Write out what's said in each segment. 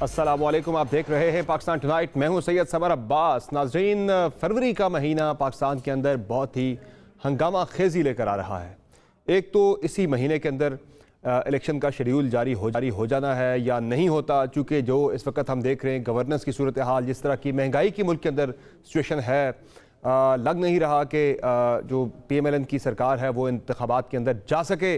अस्सलामुअलैकुम, आप देख रहे हैं पाकिस्तान टुनाइट। मैं हूं सैयद समर अब्बास। नाजरीन, फरवरी का महीना पाकिस्तान के अंदर बहुत ही हंगामा खेजी लेकर आ रहा है। एक तो इसी महीने के अंदर इलेक्शन का शेड्यूल जारी हो जाना है या नहीं होता, चूँकि जो इस वक्त हम देख रहे हैं गवर्नेंस की सूरत हाल, जिस तरह की महंगाई की मुल्क के अंदर सिचुएशन है, लग नहीं रहा कि जो PMLN की सरकार है वो इंतखाबात के अंदर जा सके।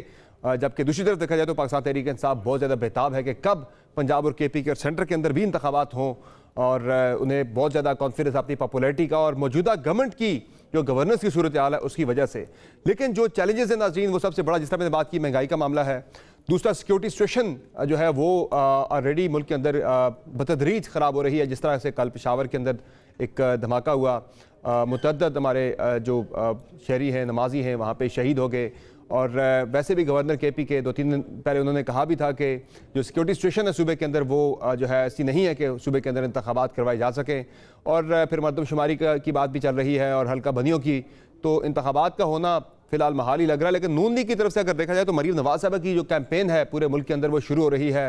जबकि दूसरी तरफ देखा जाए तो पाकिस्तान तहरीक इंसाफ बहुत ज़्यादा बेताब है कि कब पंजाब और KP के और सेंटर के अंदर भी इंतखाबात हों, और उन्हें बहुत ज़्यादा कॉन्फिडेंस अपनी पॉपुलैरिटी का और मौजूदा गवर्नमेंट की जो गवर्नेंस की सूरत हाल है उसकी वजह से। लेकिन जो चैलेंजेस है नाज़रीन, वो सबसे बड़ा, जिस तरह मैंने बात की, महंगाई का मामला है। दूसरा, सिक्योरिटी सिचुएशन जो है वो ऑलरेडी मुल्क के अंदर बतदरीज ख़राब हो रही है। जिस तरह से कल पेशावर के अंदर एक धमाका हुआ, मुतअद्दिद हमारे जो शहरी हैं, नमाजी हैं, वहाँ पे शहीद हो गए। और वैसे भी गवर्नर KP के 2-3 दिन पहले उन्होंने कहा भी था कि जो सिक्योरिटी सिचुएशन है सूबे के अंदर वो जो है ऐसी नहीं है कि सूबे के अंदर इंतखाबात करवाए जा सकें। और फिर मरदमशुमारी की बात भी चल रही है और हल्का बनियों की, तो इंतखाबात का होना फिलहाल महाल ही लग रहा है। लेकिन नून लीग की तरफ से अगर देखा जाए तो मरीम नवाज साहब की जो कैंपेन है पूरे मुल्क के अंदर वो शुरू हो रही है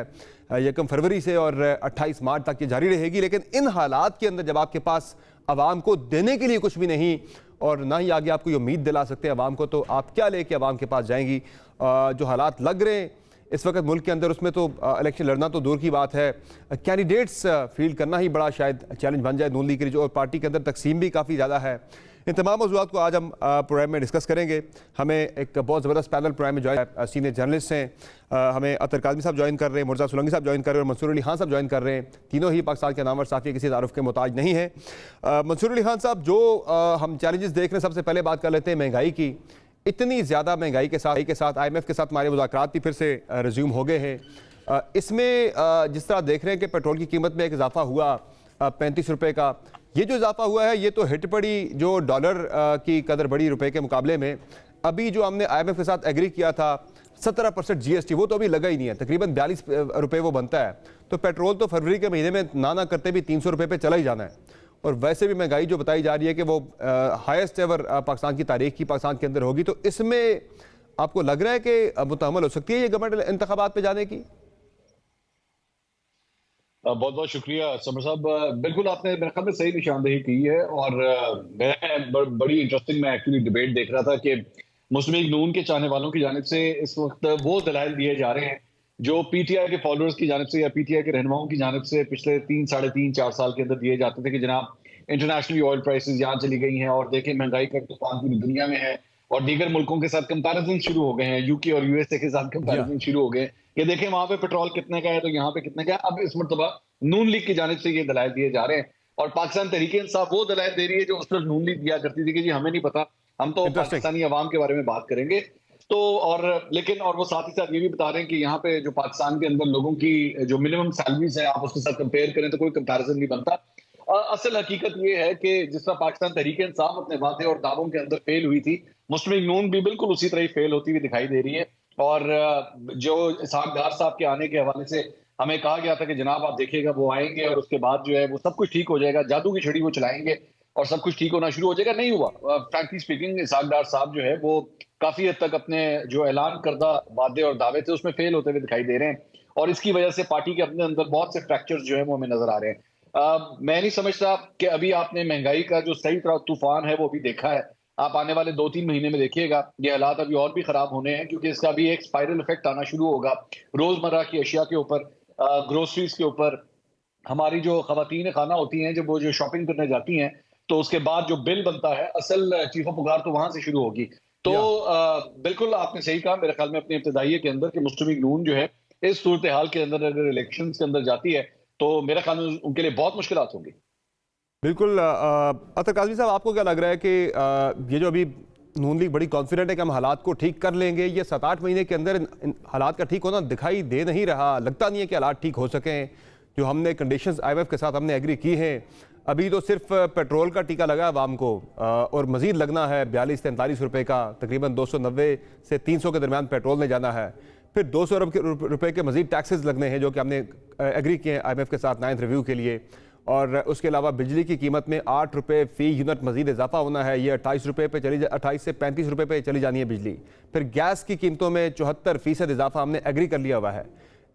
1 फरवरी से और 28 मार्च तक ये जारी रहेगी। लेकिन इन हालात के अंदर जब आपके पास आवाम को देने के लिए कुछ भी नहीं और ना ही आगे आपको ये उम्मीद दिला सकते हैं आवाम को, तो आप क्या लेके आवाम के पास जाएंगी? जो हालात लग रहे हैं इस वक्त मुल्क के अंदर, उसमें तो इलेक्शन लड़ना तो दूर की बात है, कैंडिडेट्स फील्ड करना ही बड़ा शायद चैलेंज बन जाए नून लीग के लिए, और पार्टी के अंदर तकसीम भी काफ़ी ज़्यादा है। इन तमाम मौज़ूआत को आज हम प्रोग्राम में डिस्कस करेंगे। हमें एक बहुत ज़बरदस्त पैनल प्रोग्राम में ज्वाइन, सीनियर जर्नलिस्ट हैं, हमें अतर काज़मी साहब ज्वाइन कर रहे हैं, मुर्जा सोलंकी साहब ज्वाइन कर रहे हैं और मंसूर अली खान साहब ज्वाइन कर रहे हैं। तीनों ही पाकिस्तान के नामवर साफ़ी किसी तारुफ के मोहताज नहीं है। मंसूर अली खान साहब, जो हम चैलेंजेस देख रहे हैं, सबसे पहले बात कर लेते हैं महंगाई की। इतनी ज़्यादा महंगाई के साथ IMF के साथ हमारे मुज़ाकरात भी फिर से रिज्यूम हो गए हैं। इसमें जिस तरह देख रहे हैं कि पेट्रोल की कीमत में एक इजाफा हुआ 35 रुपये का, ये जो इजाफा हुआ है ये तो हिट पड़ी जो डॉलर की कदर बढ़ी रुपए के मुकाबले में। अभी जो हमने IMF के साथ एग्री किया था 17% GST, वो तो अभी लगा ही नहीं है, तकरीबन 42 रुपये वो बनता है। तो पेट्रोल तो फरवरी के महीने में ना करते भी 300 रुपये पे चला ही जाना है। और वैसे भी महंगाई जो बताई जा रही है कि वो हाईएस्ट एवर पाकिस्तान की तारीख की पाकिस्तान के अंदर होगी। तो इसमें आपको लग रहा है कि मुतहम्मल हो सकती है ये गवर्नमेंट इंतखाबात पे जाने की? बहुत बहुत शुक्रिया समर साहब। बिल्कुल आपने मेरे ख्याल में सही निशानदेही की है। और मैं बड़ी इंटरेस्टिंग मैं एक्चुअली डिबेट देख रहा था कि मुस्लिम लीग नून के चाहने वालों की जानिब से इस वक्त वो दलाइल दिए जा रहे हैं जो PTI के फॉलोअर्स की जानिब से या PTI के रहनुमाओं की जानिब से पिछले 3-3.5-4 साल के अंदर दिए जाते थे कि जनाब इंटरनेशनली ऑयल प्राइसेस यहाँ चली गई हैं और देखें महंगाई का तूफान पूरी दुनिया में है और दीगर मुल्कों के साथ कंपैरिजन शुरू हो गए हैं, UK और USA के साथ कंपैरिजन शुरू हो गए। ये देखें वहां पे पेट्रोल कितने का है तो यहाँ पे कितने का है। अब इस मरतबा नून लीग की जानिब से ये दलाइल दिए जा रहे हैं और पाकिस्तान तहरीक इंसाफ वो दलाइल दे रही है जो उस पर नून लीग दिया करती थी कि जी हमें नहीं पता, हम तो पाकिस्तानी अवाम के बारे में बात करेंगे। तो और वो साथ ही साथ ये भी बता रहे हैं कि यहाँ पे जो पाकिस्तान के अंदर लोगों की जो मिनिमम सैलरीज है आप उसके साथ कंपेयर करें तो कोई कंपैरिजन नहीं बनता। असल हकीकत ये है कि जिस तरह पाकिस्तान तहरीक इंसाफ अपने वादे और दावों के अंदर फेल हुई थी, मुस्लिम लीग नून भी बिल्कुल उसी तरह ही फेल होती हुई दिखाई दे रही है। और जो इसहाक डार साहब के आने के हवाले से हमें कहा गया था कि जनाब आप देखिएगा वो आएंगे और उसके बाद जो है वो सब कुछ ठीक हो जाएगा, जादू की छड़ी वो चलाएंगे और सब कुछ ठीक होना शुरू हो जाएगा। नहीं हुआ। फ्रैंकली स्पीकिंग इसहाक डार साहब जो है वो काफी हद तक अपने जो ऐलान करदा वादे और दावे थे उसमें फेल होते हुए दिखाई दे रहे हैं और इसकी वजह से पार्टी के अपने अंदर बहुत से फ्रैक्चर्स जो है वो हमें नजर आ रहे हैं। मैं नहीं समझता कि अभी आपने महंगाई का जो सही तरह तूफान है वो भी देखा है। आप आने वाले 2-3 महीने में देखिएगा ये हालात अभी और भी खराब होने हैं क्योंकि इसका भी एक स्पाइरल इफेक्ट आना शुरू होगा रोजमर्रा की अशिया के ऊपर, ग्रोसरीज के ऊपर। हमारी जो खवातीन खाना होती हैं जब वो जो शॉपिंग करने जाती हैं तो उसके बाद जो बिल बनता है असल चीफो पुकार तो वहां से शुरू होगी। तो बिल्कुल आपने सही कहा मेरे ख्याल में अपनी इब्तदाइये के अंदर कि मुस्लिम लीग नून जो है इस सूरत हाल के अंदर अगर इलेक्शन के अंदर जाती है तो मेरे ख्याल में उनके लिए बहुत मुश्किलात होंगी। बिल्कुल। अतर काज़मी साहब, आपको क्या लग रहा है कि ये जो अभी नून लीग बड़ी कॉन्फिडेंट है कि हम हालात को ठीक कर लेंगे, ये 7-8 महीने के अंदर इन हालात का ठीक होना दिखाई दे नहीं रहा, लगता नहीं है कि हालात ठीक हो सकें। जो हमने कंडीशंस IMF के साथ हमने एग्री की हैं, अभी तो सिर्फ पेट्रोल का टीका लगा आवाम को और मज़ीद लगना है 42-43 रुपये का, तकरीबन 290 से 300 के दरमियान पेट्रोल ने जाना है। फिर 200 रुपये के मज़ीद टैक्सेस लगने हैं जो कि हमने एग्री किए हैं IMF के साथ 9th रिव्यू के लिए। और उसके अलावा बिजली की कीमत में 8 रुपये फ़ी यूनिट मज़ीद इजाफा होना है, ये 28 रुपये पे 28 से 35 रुपये पे चली जानी है बिजली। फिर गैस की कीमतों में 74% इजाफा हमने एग्री कर लिया हुआ है।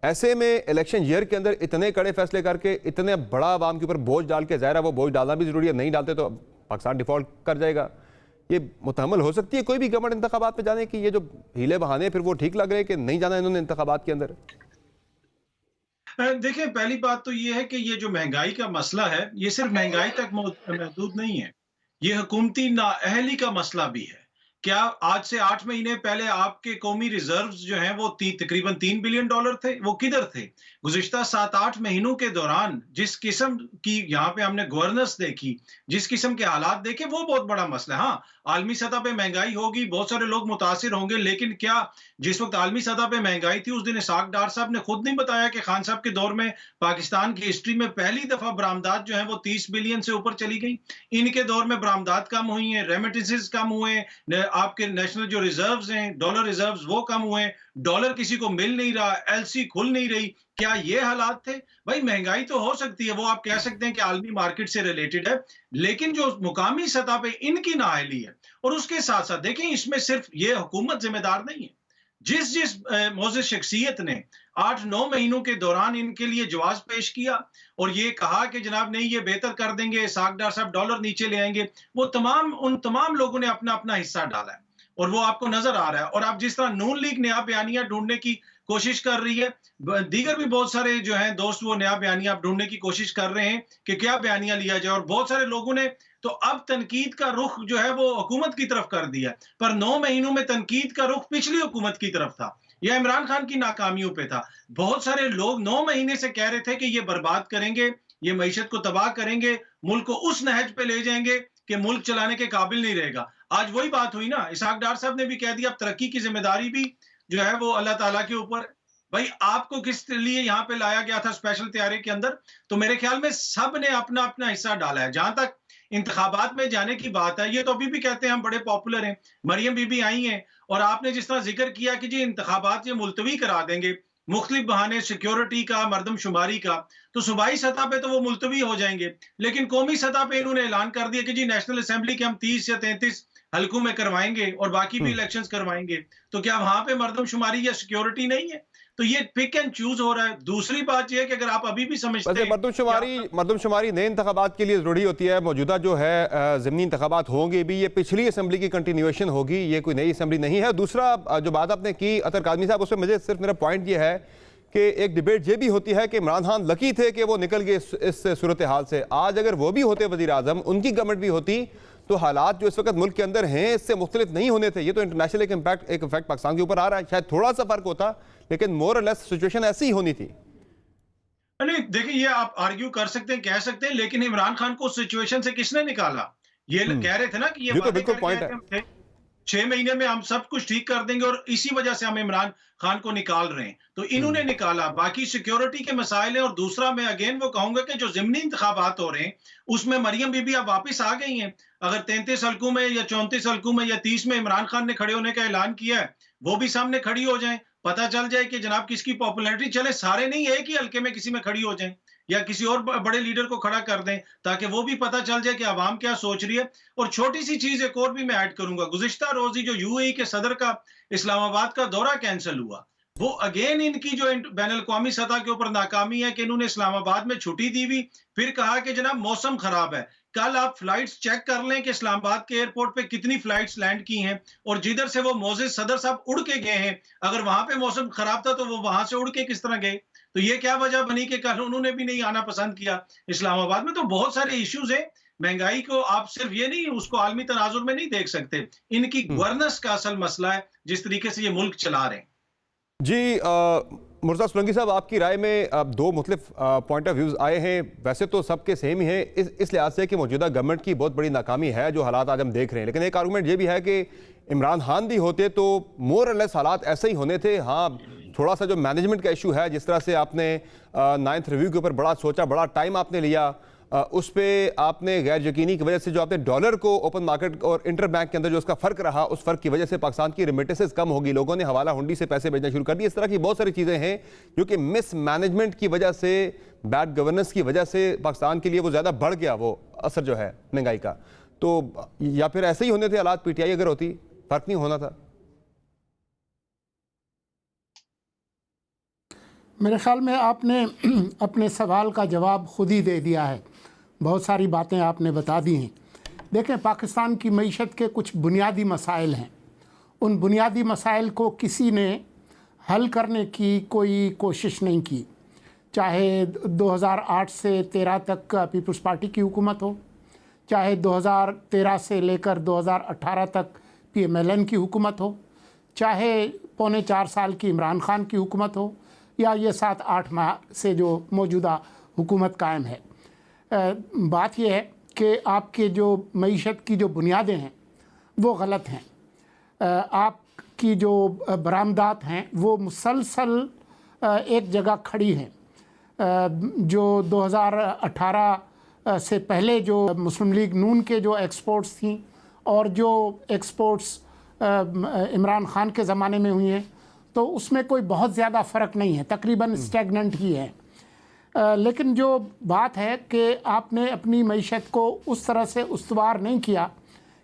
ऐसे में इलेक्शन ईयर के अंदर इतने कड़े फैसले करके इतने बड़ा आवाम के ऊपर बोझ डाल के, ज़ाहिर है वो बोझ डालना भी ज़रूरी है, नहीं डालते तो पाकिस्तान डिफ़ॉल्ट कर जाएगा। ये मुतहम्मल हो सकती है कोई भी गवर्नमेंट इंतखाबात में जाने की? ये जो हीले बहाने फिर वो ठीक लग रहे हैं कि नहीं जाना इन्होंने इंतखाबात के अंदर? देखिए, पहली बात तो ये है कि ये जो महंगाई का मसला है, ये सिर्फ महंगाई तक महदूद नहीं है। ये हुकूमती नाअहली का मसला भी है। क्या आज से 8 महीने पहले आपके कौमी रिजर्व्स जो हैं वो तकरीबन $3 बिलियन थे? वो किधर थे? गुज़िश्ता 7-8 महीनों के दौरान जिस किस्म की यहाँ पे हमने गवर्नेंस देखी, जिस किस्म के हालात देखे, वो बहुत बड़ा मसला है। हाँ, आलमी सतह पे महंगाई होगी, बहुत सारे लोग मुतासिर होंगे, लेकिन क्या जिस वक़्त आलमी सतह पे महंगाई थी, उस दिन इसहाक डार साहब ने खुद नहीं बताया कि खान साहब के दौर में पाकिस्तान की हिस्ट्री में पहली दफ़ा बरामदात जो हैं वो 30 बिलियन से ऊपर चली गई। इनके दौर में बरामदात कम हुई हैं, रेमिटेंसेस कम हुए, आपके नेशनल जो रिजर्व्स हैं, डॉलर रिजर्व्स वो कम हुए, डॉलर किसी को मिल नहीं रहा, एलसी खुल नहीं रही। क्या ये हालात थे? भाई महंगाई तो हो सकती है, वो आप कह सकते हैं कि आलमी मार्केट से रिलेटेड है, लेकिन जो मुकामी सतह पे इनकी नाअहली है, और उसके साथ-साथ देखें इसमें सिर्फ ये हुकूमत जिम्मेदार नहीं है। जिस जिस मोअज़्ज़िज़ शख्सियत ने 8-9 महीनों के दौरान इनके लिए जवाब पेश किया और ये कहा कि जनाब नहीं ये बेहतर कर देंगे, इसहाक डार साहब डॉलर नीचे ले आएंगे, वो उन तमाम लोगों ने अपना-अपना हिस्सा डाला है और वो आपको नजर आ रहा है। और आप जिस तरह नून लीग नया बयानिया ढूंढने की कोशिश कर रही है, दीगर भी बहुत सारे जो हैं दोस्त वो नया बयानिया ढूंढने की कोशिश कर रहे हैं कि क्या बयानिया लिया जाए, और बहुत सारे लोगों ने तो अब तनकीद का रुख जो है वो हुकूमत की तरफ कर दिया, पर 9 महीनों में तनकीद का रुख पिछली हुकूमत की तरफ था या इमरान खान की नाकामियों पे था। बहुत सारे लोग 9 महीने से कह रहे थे कि ये बर्बाद करेंगे, ये मईशत को तबाह करेंगे, मुल्क को उस नहज पे ले जाएंगे कि मुल्क चलाने के काबिल नहीं रहेगा। आज वही बात हुई ना, इसहाक डार साहब ने भी कह दिया अब तरक्की की जिम्मेदारी भी जो है वो अल्लाह ताला के ऊपर। भाई आपको किस लिए यहाँ पे लाया गया था स्पेशल तैयारी के अंदर? तो मेरे ख्याल में सब ने अपना अपना हिस्सा डाला है। जहां तक इंतखाबात में जाने की बात है, ये तो अभी भी कहते हैं हम बड़े पॉपुलर हैं, मरियम बीबी आई हैं, और आपने जिस तरह जिक्र किया कि जी इंतखाबात ये मुलतवी करा देंगे, मुख्तलिफ बहाने सिक्योरिटी का, मरदमशुमारी का, तो सूबाई सतह पे तो वो मुलतवी हो जाएंगे, लेकिन कौमी सतह पे इन्होंने ऐलान कर दिया कि जी नेशनल असेंबली के हम 30 या 33 हलकों में करवाएंगे और बाकी भी इलेक्शंस करवाएंगे। तो क्या वहां पे मरदमशुमारी या सिक्योरिटी नहीं है? तो ये पिक एंड चूज हो रहा है। दूसरी बात यह है कि अगर आप अभी भी समझते वैसे हैं मरदमशुमारी नए इंतखाबात के लिए ज़रूरी होती है। मौजूदा जो है ज़मीनी इंतखाबात होंगे भी, ये पिछली असम्बली की कंटिन्यूएशन होगी, ये कोई नई असम्बली नहीं है। दूसरा जो बात आपने की अतर कादमी साहब, उसमें मुझे सिर्फ मेरा पॉइंट ये है कि एक डिबेट ये भी होती है कि इमरान खान लकी थे कि वो निकल गए इस सूरत हाल से। आज अगर वो भी होते वज़ीर आज़म, उनकी गवर्नमेंट भी होती, तो हालात जो इस वक्त मुल्क के अंदर हैं इससे मुख्तलिफ नहीं होने थे। ये तो इंटरनेशनल एक इफेक्ट पाकिस्तान के ऊपर आ रहा है। शायद थोड़ा सा फर्क होता, लेकिन मोर और लेस सिचुएशन ऐसी ही होनी थी। नहीं, देखिए ये आप आर्ग्यू कर सकते हैं, कह सकते हैं, लेकिन इमरान खान को उस सिचुएशन से किसने निकाला? ये कह रहे थे ना कि ये तो बिल्कुल पॉइंट है। 6 महीने में हम सब कुछ ठीक कर देंगे और इसी वजह से हम इमरान खान को निकाल रहे हैं, तो इन्होंने निकाला। बाकी सिक्योरिटी के मसाइल हैं, और दूसरा मैं अगेन वो कहूंगा कि जो ज़िमनी इंतखाबात हो रहे हैं उसमें मरियम बीबी अब वापस आ गई हैं। अगर 33 हल्कों में या 34 हल्कों में या 30 में इमरान खान ने खड़े होने का ऐलान किया है, वो भी सामने खड़ी हो जाए, पता चल जाए कि जनाब किसकी पॉपुलैरिटी, चले सारे नहीं एक ही हल्के में किसी में खड़ी हो जाए या किसी और बड़े लीडर को खड़ा कर दें, ताकि वो भी पता चल जाए कि अवाम क्या सोच रही है। और छोटी सी चीज एक और भी मैं ऐड करूंगा, गुज़िश्ता रोज ही जो यूएई के सदर का इस्लामाबाद का दौरा कैंसिल हुआ, वो अगेन इनकी जो बैन अल-अक़वामी सतह के ऊपर नाकामी है कि इन्होंने इस्लामाबाद में छुट्टी दी हुई, फिर कहा कि जनाब मौसम खराब है। कल आप फ्लाइट्स चेक कर लें कि इस्लामाबाद के एयरपोर्ट पे कितनी फ्लाइट्स लैंड की हैं, और जिधर से वो मोअज़्ज़िज़ सदर साहब उड़ के गए हैं, अगर वहां पे मौसम खराब था तो वो वहां से उड़ के किस तरह गए? तो ये क्या वजह बनी कि कल उन्होंने भी नहीं आना पसंद किया इस्लामाबाद में? तो बहुत सारे इश्यूज हैं। महंगाई को आप सिर्फ ये नहीं, उसको आलमी तनाजुर में नहीं देख सकते, इनकी गवर्नेंस का असल मसला है, जिस तरीके से ये मुल्क चला रहे हैं। जी मुर्तज़ा सोलंकी साहब, आपकी राय में अब दो मुख्तलिफ पॉइंट ऑफ व्यूज़ आए हैं। वैसे तो सबके सेम ही हैं इस लिहाज से कि मौजूदा गवर्नमेंट की बहुत बड़ी नाकामी है जो हालात आज हम देख रहे हैं, लेकिन एक आर्गूमेंट ये भी है कि इमरान खान भी होते तो मोर और लेस हालात ऐसे ही होने थे। हाँ, थोड़ा सा जो मैनेजमेंट का इशू है, जिस तरह से आपने 9th रिव्यू के ऊपर बड़ा सोचा, बड़ा टाइम आपने लिया, उस पर आपने गैर यकीनी की वजह से जो आपने डॉलर को ओपन मार्केट और इंटर बैंक के अंदर जो उसका फ़र्क रहा, उस फ़र्क की वजह से पाकिस्तान की रेमिटेंसेस कम होगी, लोगों ने हवाला हुंडी से पैसे भेजना शुरू कर दिए। इस तरह की बहुत सारी चीज़ें हैं जो कि मिस मैनेजमेंट की वजह से, बैड गवर्नेंस की वजह से पाकिस्तान के लिए वो ज़्यादा बढ़ गया, वो असर जो है महंगाई का। तो या फिर ऐसे ही होने थे हालात, पीटीआई अगर होती फ़र्क नहीं होना था? मेरे ख्याल में आपने अपने सवाल का जवाब खुद ही दे दिया है। बहुत सारी बातें आपने बता दी हैं। देखें, पाकिस्तान की मईशत के कुछ बुनियादी मसाइल हैं। उन बुनियादी मसाइल को किसी ने हल करने की कोई कोशिश नहीं की। चाहे 2008 से 13 तक पीपल्स पार्टी की हुकूमत हो, चाहे 2013 से लेकर 2018 तक PMLN की हुकूमत हो, चाहे 3.25 साल की इमरान खान की हुकूमत हो, या ये 7-8 माह से जो मौजूदा हुकूमत कायम है। बात यह है कि आपके जो मईशत की जो बुनियादें हैं वो गलत हैं। आपकी जो बरामदात हैं वो मुसलसल एक जगह खड़ी हैं। जो 2018 से पहले जो मुस्लिम लीग नून के जो एक्सपोर्ट्स थी और जो एक्सपोर्ट्स इमरान खान के ज़माने में हुई हैं, तो उसमें कोई बहुत ज़्यादा फ़र्क नहीं है, तकरीबन स्टैगनेंट ही है। लेकिन जो बात है कि आपने अपनी मईशत को उस तरह से उस्तवार नहीं किया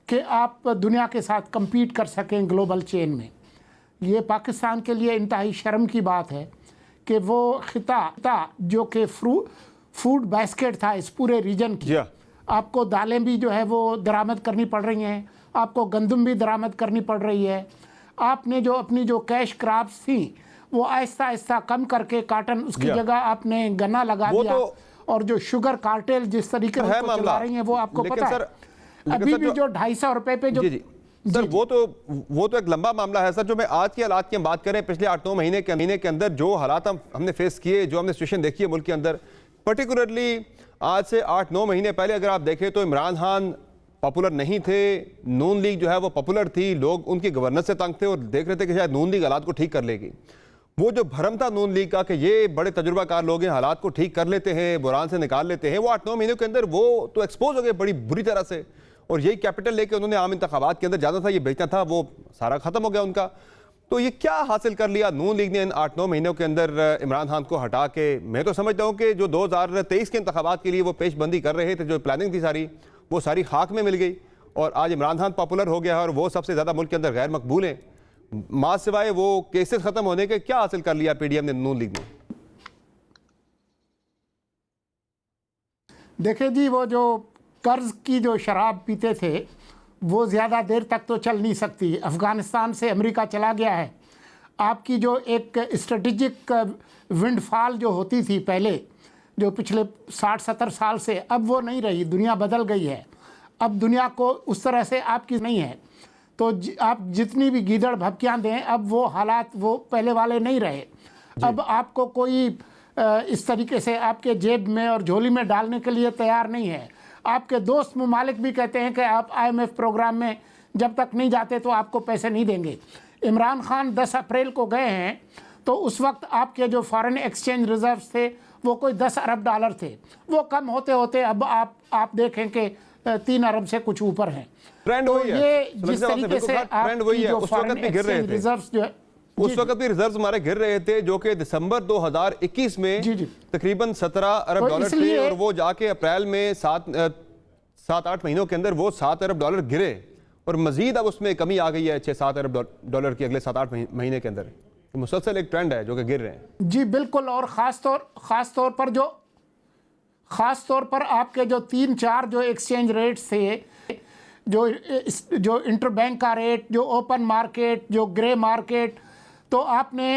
कि आप दुनिया के साथ कम्पीट कर सकें ग्लोबल चेन में। ये पाकिस्तान के लिए इंतहाई शर्म की बात है कि वो खिता जो कि फूड बास्केट था इस पूरे रीजन की, आपको दालें भी जो है वो दरामद करनी पड़ रही हैं, आपको गंदम भी दरामद करनी पड़ रही है। आपने जो अपनी जो कैश क्रॉप्स थी वो आहिस्ता आहिस्ता कम करके काटन उसकी जगह आपने गन्ना लगा दिया। और जो शुगर कार्टेल जिस तरीके से चला रही हैं वो आपको पता है। अभी भी जो 250 रुपए पे जो सर वो तो एक लंबा मामला है सर। जो मैं आज के हालात की हम बात करें, पिछले 8-9 महीने के अंदर जो हालात हमने फेस किए, जो हमने सिचुएशन देखी है मुल्क के अंदर, पर्टिकुलरली आज से 8-9 महीने पहले अगर आप देखें तो इमरान खान पॉपुलर नहीं थे, नून लीग जो है वो पॉपुलर थी, लोग उनकी गवर्नेंस से तंग थे और देख रहे थे कि शायद नून लीग हालात को ठीक कर लेगी। वो जो भरम था नून लीग का कि ये बड़े तजुर्बाकार लोग हैं, हालात को ठीक कर लेते हैं, बुरान से निकाल लेते हैं, वो 8-9 महीनों के अंदर वो तो एक्सपोज हो गए बड़ी बुरी तरह से। और यही कैपिटल लेके उन्होंने आम इंतखाबात के अंदर जाना था, ये बेचना था, वो सारा खत्म हो गया उनका। तो ये क्या हासिल कर लिया नून लीग ने इन 8-9 महीनों के अंदर इमरान खान को हटा के? मैं तो समझता हूँ कि जो 2023 के इंतखाबात के लिए वो पेशबंदी कर रहे थे, जो प्लानिंग थी सारी, वो सारी खाक में मिल गई और आज इमरान खान पॉपुलर हो गया है और वो सबसे ज़्यादा मुल्क के अंदर गैर मकबूल हैं। मां सिवाय वो केसेस खत्म होने के क्या हासिल कर लिया PDM ने, नून लीग ने? देखे जी, वो जो कर्ज की जो शराब पीते थे वो ज़्यादा देर तक तो चल नहीं सकती। अफ़गानिस्तान से अमेरिका चला गया है। आपकी जो एक स्ट्रेटेजिक विंडफॉल जो होती थी पहले, जो पिछले 60-70 साल से, अब वो नहीं रही। दुनिया बदल गई है। अब दुनिया को उस तरह से आपकी नहीं है। तो आप जितनी भी गीदड़ भपकियाँ दें, अब वो हालात वो पहले वाले नहीं रहे। अब आपको कोई इस तरीके से आपके जेब में और झोली में डालने के लिए तैयार नहीं है। आपके दोस्त ममालिक भी कहते हैं कि आप IMF प्रोग्राम में जब तक नहीं जाते तो आपको पैसे नहीं देंगे। इमरान खान 10 अप्रैल को गए हैं तो उस वक्त आपके जो फॉरेन एक्सचेंज रिजर्व्स थे वो कोई 10 अरब डॉलर थे। वो कम होते होते अब आप देखें कि 3 अरब से कुछ ऊपर हैं। तो ये जिस तरीके से आपकी जो फॉरेन एक्सचेंज रिजर्व्स जो है, उस वक्त भी रिजर्व्स हमारे गिर रहे थे, जो कि दिसंबर 2021 में तकरीबन 17 अरब डॉलर थे और वो जाके अप्रैल में 7-8 महीनों के अंदर वो 7 अरब डॉलर गिरे और मजीद अब उसमें कमी आ गई है 6-7 अरब डॉलर की अगले 7-8 महीने के अंदर। मुसलसल एक ट्रेंड है जो कि गिर रहे हैं। जी बिल्कुल। और ख़ास तौर पर आपके जो 3-4 जो एक्सचेंज रेट्स थे, जो इंटरबैंक का रेट, जो ओपन मार्केट, जो ग्रे मार्केट, तो आपने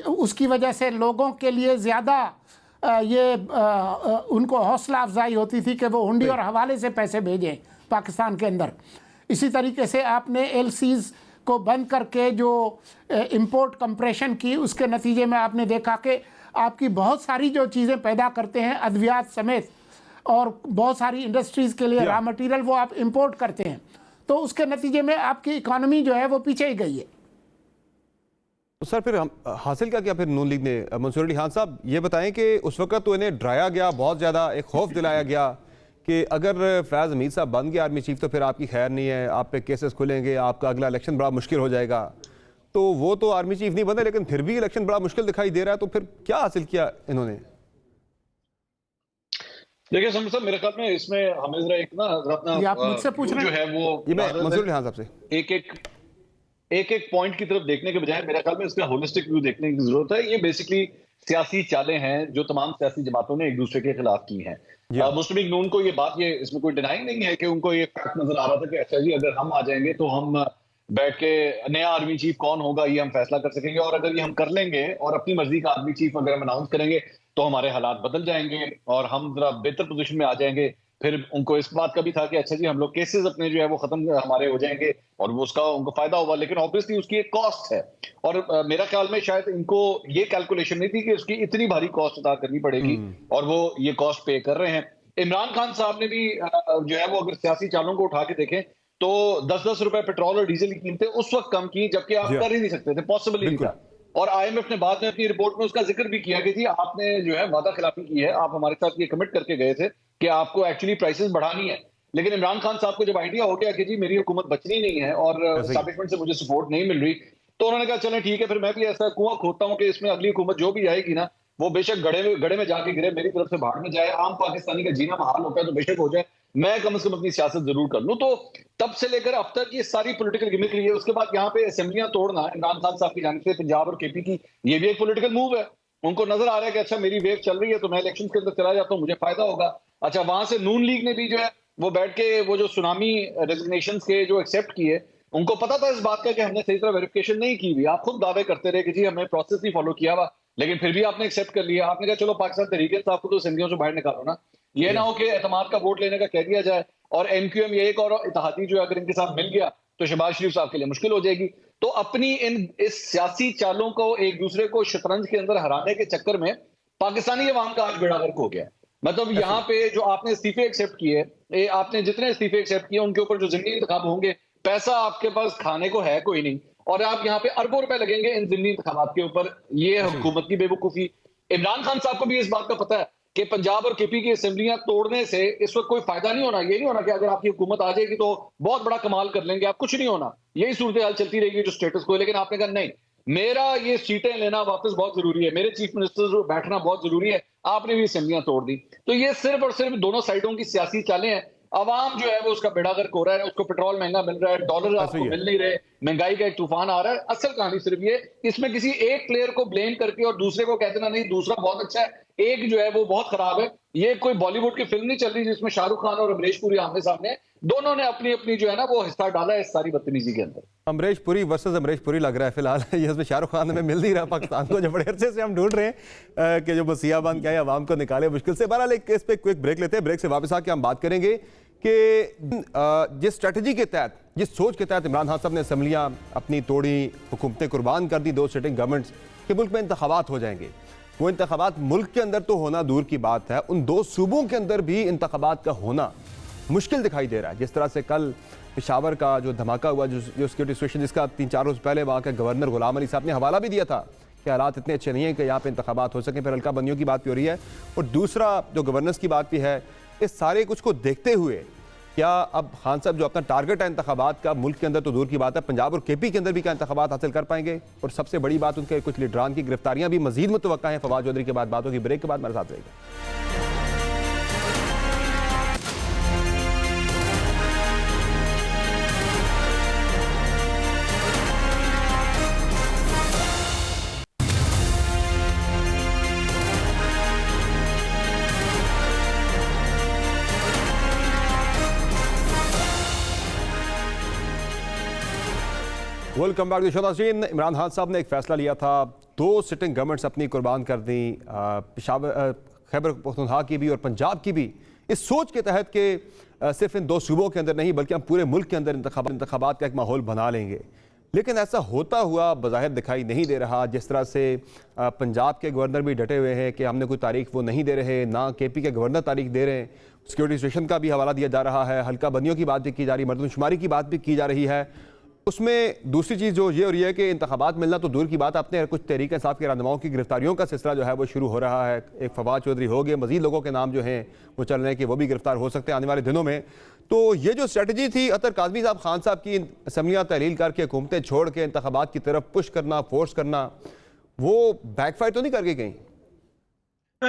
उसकी वजह से लोगों के लिए ज़्यादा उनको हौसला अफजाई होती थी कि वो हुंडी और हवाले से पैसे भेजें पाकिस्तान के अंदर। इसी तरीके से आपने LCs को बंद करके जो इंपोर्ट कंप्रेशन की, उसके नतीजे में आपने देखा कि आपकी बहुत सारी जो चीज़ें पैदा करते हैं अद्वियात समेत और बहुत सारी इंडस्ट्रीज़ के लिए रॉ मटेरियल वो आप इंपोर्ट करते हैं, तो उसके नतीजे में आपकी इकॉनमी जो है वो पीछे ही गई है। तो सर फिर हासिल क्या किया फिर नून लीग ने? मंसूर अली खान साहब ये बताएं कि उस वक्त तो इन्हें डराया गया, बहुत ज़्यादा एक खौफ दिलाया गया कि अगर फैज़ हमीद साहब बन गए आर्मी चीफ तो फिर आपकी खैर नहीं है, आप पे केसेस खुलेंगे, आपका अगला इलेक्शन बड़ा मुश्किल हो जाएगा। तो वो तो आर्मी चीफ नहीं बने, लेकिन फिर भी इलेक्शन बड़ा मुश्किल दिखाई दे रहा है। तो फिर क्या हासिल किया इन्होंने? देखिए समझ साहब, मेरे ख्याल में इसमें हमें जरा एक ना अपना आप मुझसे पूछ रहे हैं जो है वो ये मैं मंसूर अली खान साहब से एक एक पॉइंट की तरफ देखने के बजाय मेरे ख्याल में इसका होलिस्टिक व्यू देखने की जरूरत है। ये बेसिकली सियासी चालें हैं जो तमाम सियासी जमातों ने एक दूसरे के खिलाफ की हैं। मुस्लिम लीग नून को ये बात, ये इसमें कोई डिनाई नहीं है कि उनको ये नजर आ रहा था कि अच्छा जी अगर हम आ जाएंगे तो हम बैठ के नया आर्मी चीफ कौन होगा ये हम फैसला कर सकेंगे, और अगर ये हम कर लेंगे और अपनी मर्जी का आर्मी चीफ अगर हम अनाउंस करेंगे तो हमारे हालात बदल जाएंगे और हम जरा बेहतर पोजीशन में आ जाएंगे। फिर उनको इस बात का भी था कि अच्छा जी हम लोग केसेस अपने जो है वो खत्म हमारे हो जाएंगे और वो उसका उनको फायदा होगा, लेकिन ऑब्वियसली उसकी एक कॉस्ट है। और मेरा ख्याल में शायद इनको ये कैलकुलेशन नहीं थी कि उसकी इतनी भारी कॉस्ट अदा करनी पड़ेगी और वो ये कॉस्ट पे कर रहे हैं। इमरान खान साहब ने भी जो है वो अगर सियासी चालों को उठा के देखें तो 10-10 रुपए पेट्रोल और डीजल की कीमतें उस वक्त कम की जबकि आप कर ही नहीं सकते थे, पॉसिबल ही नहीं था। और आईएमएफ ने बाद में अपनी रिपोर्ट में उसका जिक्र भी किया कि जी आपने जो है वादा खिलाफी की है, आप हमारे साथ ये कमिट करके गए थे कि आपको एक्चुअली प्राइसेस बढ़ानी है। लेकिन इमरान खान साहब को जब आइडिया हो गया कि जी मेरी हुकूमत बचनी नहीं है और एस्टैब्लिशमेंट से मुझे सपोर्ट नहीं मिल रही, तो उन्होंने कहा चलें ठीक है, फिर मैं भी ऐसा कुआं खोदता हूं कि इसमें अगली हुकूमत जो भी आएगी ना वो बेशक गड़े में जाके गिरे, मेरी तरफ से भाड़ में जाए, आम पाकिस्तानी का जीना महाल होता है तो बेशक हो जाए, मैं कम से कम अपनी सियासत जरूर कर लूं। तो तब से लेकर अब तक ये सारी पॉलिटिकल गिमिक रही है। उसके बाद यहाँ पे असेंबलियां तोड़ना इमरान खान साहब की जानिब से पंजाब और केपी की, ये भी एक पॉलिटिकल मूव है। उनको नजर आ रहा है कि अच्छा मेरी वेव चल रही है तो मैं इलेक्शन के अंदर चला जाता हूँ, मुझे फायदा होगा। अच्छा वहां से नून लीग ने भी जो है वो बैठ के वो जो सुनामी रेजिग्नेशन के जो एक्सेप्ट किए, उनको पता था इस बात का कि हमने सही तरह वेरिफिकेशन नहीं की हुई। आप खुद दावे करते रहे कि जी हमने प्रोसेस नहीं फॉलो किया हुआ, लेकिन फिर भी आपने एक्सेप्ट कर लिया। आपने कहा चलो पाकिस्तान तहरीक इंसाफ को तो असेंबलियों से बाहर निकालो ना, ये ना हो कि एतमाद का वोट लेने का कह दिया जाए और एमक्यूएम ये एक और इत्तेहादी जो अगर इनके साथ मिल गया तो शहबाज शरीफ साहब के लिए मुश्किल हो जाएगी। तो अपनी इस सियासी चालों को एक दूसरे को शतरंज के अंदर हराने के चक्कर में पाकिस्तानी अवाम का आज बेड़ा गर्क हो गया। मतलब यहाँ पे जो आपने इस्तीफे एक्सेप्ट किए, आपने जितने इस्तीफे एक्सेप्ट किए उनके ऊपर जो जिमनी इंतखाब होंगे, पैसा आपके पास खाने को है कोई नहीं, और आप यहाँ पे अरबों रुपए लगेंगे इन जिमनी इंतखाबात के ऊपर। ये हुकूमत की बेवकूफी। इमरान खान साहब को भी इस बात का पता है कि पंजाब और केपी की असेंबलियां तोड़ने से इस वक्त कोई फायदा नहीं होना। ये नहीं होना कि अगर आपकी हुकूमत आ जाएगी तो बहुत बड़ा कमाल कर लेंगे, आप कुछ नहीं होना, यही सूरत हाल चलती रहेगी जो स्टेटस को। लेकिन आपने कहा नहीं, मेरा ये सीटें लेना वापस बहुत जरूरी है, मेरे चीफ मिनिस्टर बैठना बहुत जरूरी है, आपने भी असेंबलियां तोड़ दी। तो ये सिर्फ और सिर्फ दोनों साइडों की सियासी चालें हैं। अवाम जो है वो उसका बेड़ा गर्क हो रहा है, उसको पेट्रोल महंगा मिल रहा है, डॉलर आपको मिल नहीं रहे, महंगाई का एक तूफान आ रहा है। असल कहानी सिर्फ ये, इसमें किसी एक प्लेयर को ब्लेम करके और दूसरे को कह देना नहीं दूसरा बहुत अच्छा है, एक जो है वो बहुत खराब है। ये कोई बॉलीवुड की फिल्म नहीं चल रही जिसमें शाहरुख खान और अमरीश पुरी आमने सामने, दोनों ने अपनी अपनी जो है ना वो हिस्सा डाला है इस सारी बदतमीजी के अंदर। अमरीश पुरी वर्सेस अमरीश पुरी लग रहा है फिलहाल। ये इसमें शाहरुख खान में मिल नहीं रहा पाकिस्तान को, जो बड़े अरसे से हम ढूंढ रहे हैं कि जो मसीहा बंद क्या है आवाम को निकाले मुश्किल से। बहरहाल एक इस पे क्विक ब्रेक लेते हैं, ब्रेक से वापस आके हम बात करेंगे कि जिस स्ट्रेटजी के तहत, जिस सोच के तहत इमरान खान साहब ने असेंबलियां अपनी तोड़ी, हुकूमतें कुर्बान कर दी, दो सिटिंग गवर्नमेंट्स के मुल्क में इंतखाबात हो जाएंगे। वो इंतखाबात मुल्क के अंदर तो होना दूर की बात है, उन दो सूबों के अंदर भी इंतखाबात का होना मुश्किल दिखाई दे रहा है। जिस तरह से कल पेशावर का जो धमाका हुआ, जो सिक्योरिटी सिचुएशन, जिसका 3-4 रोज पहले वहाँ के गवर्नर गुलाम अली साहब ने हवाला भी दिया था कि हालात इतने अच्छे नहीं हैं कि यहाँ पे इंतखाबात हो सकें, फिर हल्का बंदियों की बात भी हो रही है। और दूसरा जो गवर्नर्स की बात भी है, इस सारे कुछ को देखते हुए क्या अब खान साहब जो अपना टारगेट है इंतखाबात का, मुल्क के अंदर तो दूर की बात है, पंजाब और केपी के अंदर भी क्या इंतखाबात हासिल कर पाएंगे? और सबसे बड़ी बात, उनके कुछ लीडरान की गिरफ्तारियां भी मजीद मुतवक्का हैं। फवाद चौधरी के बाद बातों की ब्रेक के बाद मेरे साथ रहेगा। वेलकम बैक टू शो नाज़रीन। इमरान खान साहब ने एक फैसला लिया था, दो सिटिंग गवर्नमेंट्स अपनी कुर्बान कर दी, पेशावर, खैबर पख्तूनख्वा की भी और पंजाब की भी, इस सोच के तहत कि सिर्फ इन दो सूबों के अंदर नहीं बल्कि हम पूरे मुल्क के अंदर इंतखाबात का एक माहौल बना लेंगे। लेकिन ऐसा होता हुआ बज़ाहिर दिखाई नहीं दे रहा। जिस तरह से पंजाब के गवर्नर भी डटे हुए हैं कि हमने कोई तारीख वो नहीं दे रहे, ना केपी के गवर्नर तारीख दे रहे हैं, सिक्योरिटी सिचुएशन का भी हवाला दिया जा रहा है, हल्का बंदियों की बात भी की जा रही है, मरदमशुमारी की बात भी की जा रही है। उसमें दूसरी चीज़ जो ये हो रही है कि इंतखाबात मिलना तो दूर की बात, अपने कुछ तहरीक इंसाफ के रहनुमाओं की गिरफ्तारियों का सिलसिला जो है वो शुरू हो रहा है। एक फवाद चौधरी हो गए, मजीद लोगों के नाम जो हैं वो चल रहे हैं कि वो भी गिरफ्तार हो सकते हैं आने वाले दिनों में। तो ये जो स्ट्रेटजी थी अतर काज़मी साहब, खान साहब की असेंबलियाँ तहलील करके हुकूमतें छोड़ के इंतखाबात की तरफ पुश करना, फोर्स करना, वो बैकफायर तो नहीं करके गई?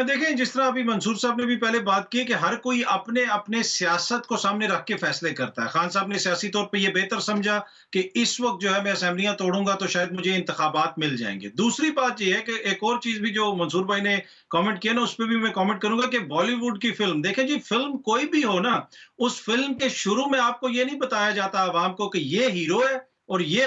देखें, जिस तरह अभी मंसूर साहब ने भी पहले बात की है कि हर कोई अपने अपने सियासत को सामने रख के फैसले करता है। खान साहब ने सियासी तौर पे ये बेहतर समझा कि इस वक्त जो है मैं असेंबलियां तोड़ूंगा तो शायद मुझे इंतखाबात मिल जाएंगे। दूसरी बात ये है कि एक और चीज भी जो मंसूर भाई ने कमेंट किया ना, उस पर भी मैं कमेंट करूंगा कि बॉलीवुड की फिल्म देखें जी, फिल्म कोई भी हो ना, उस फिल्म के शुरू में आपको ये नहीं बताया जाता आवाम को कि ये हीरो है और ये